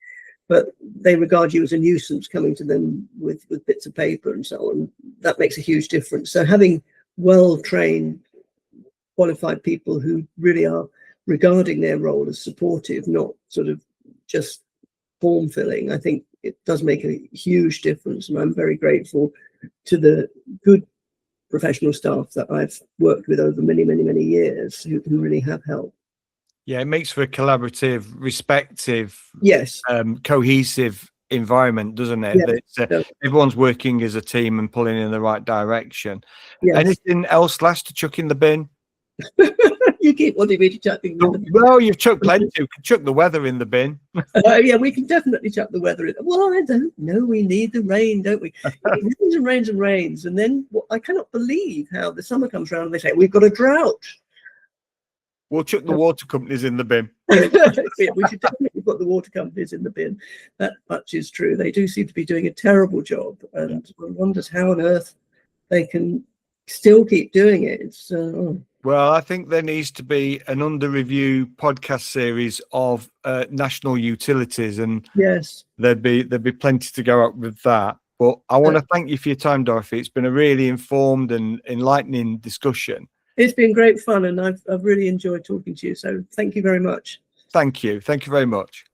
but they regard you as a nuisance coming to them with bits of paper and so on. That makes a huge difference. So having well-trained, qualified people who really are regarding their role as supportive, not sort of just form filling, I think it does make a huge difference. And I'm very grateful to the good professional staff that I've worked with over many, many, many years who really have helped. Yeah, it makes for a collaborative, respective, yes, cohesive environment, doesn't it? Yes. Everyone's working as a team and pulling in the right direction. Yes. Anything else last to chuck in the bin? You keep wanting me to chuck things in the bin. Well, you've chucked plenty. You can chuck the weather in the bin. Yeah, we can definitely chuck the weather in. Well, I don't know. We need the rain, don't we? It rains and rains and rains. And then I cannot believe how the summer comes around and they say, we've got a drought. We'll chuck the water companies in the bin. We should definitely put the water companies in the bin. That much is true. They do seem to be doing a terrible job. And one wonders how on earth they can still keep doing it. It's Well, I think there needs to be an under review podcast series of national utilities, and yes, there'd be plenty to go up with that. But I want to thank you for your time, Dorothy. It's been a really informed and enlightening discussion. It's been great fun, and I've really enjoyed talking to you. So thank you very much. Thank you. Thank you very much.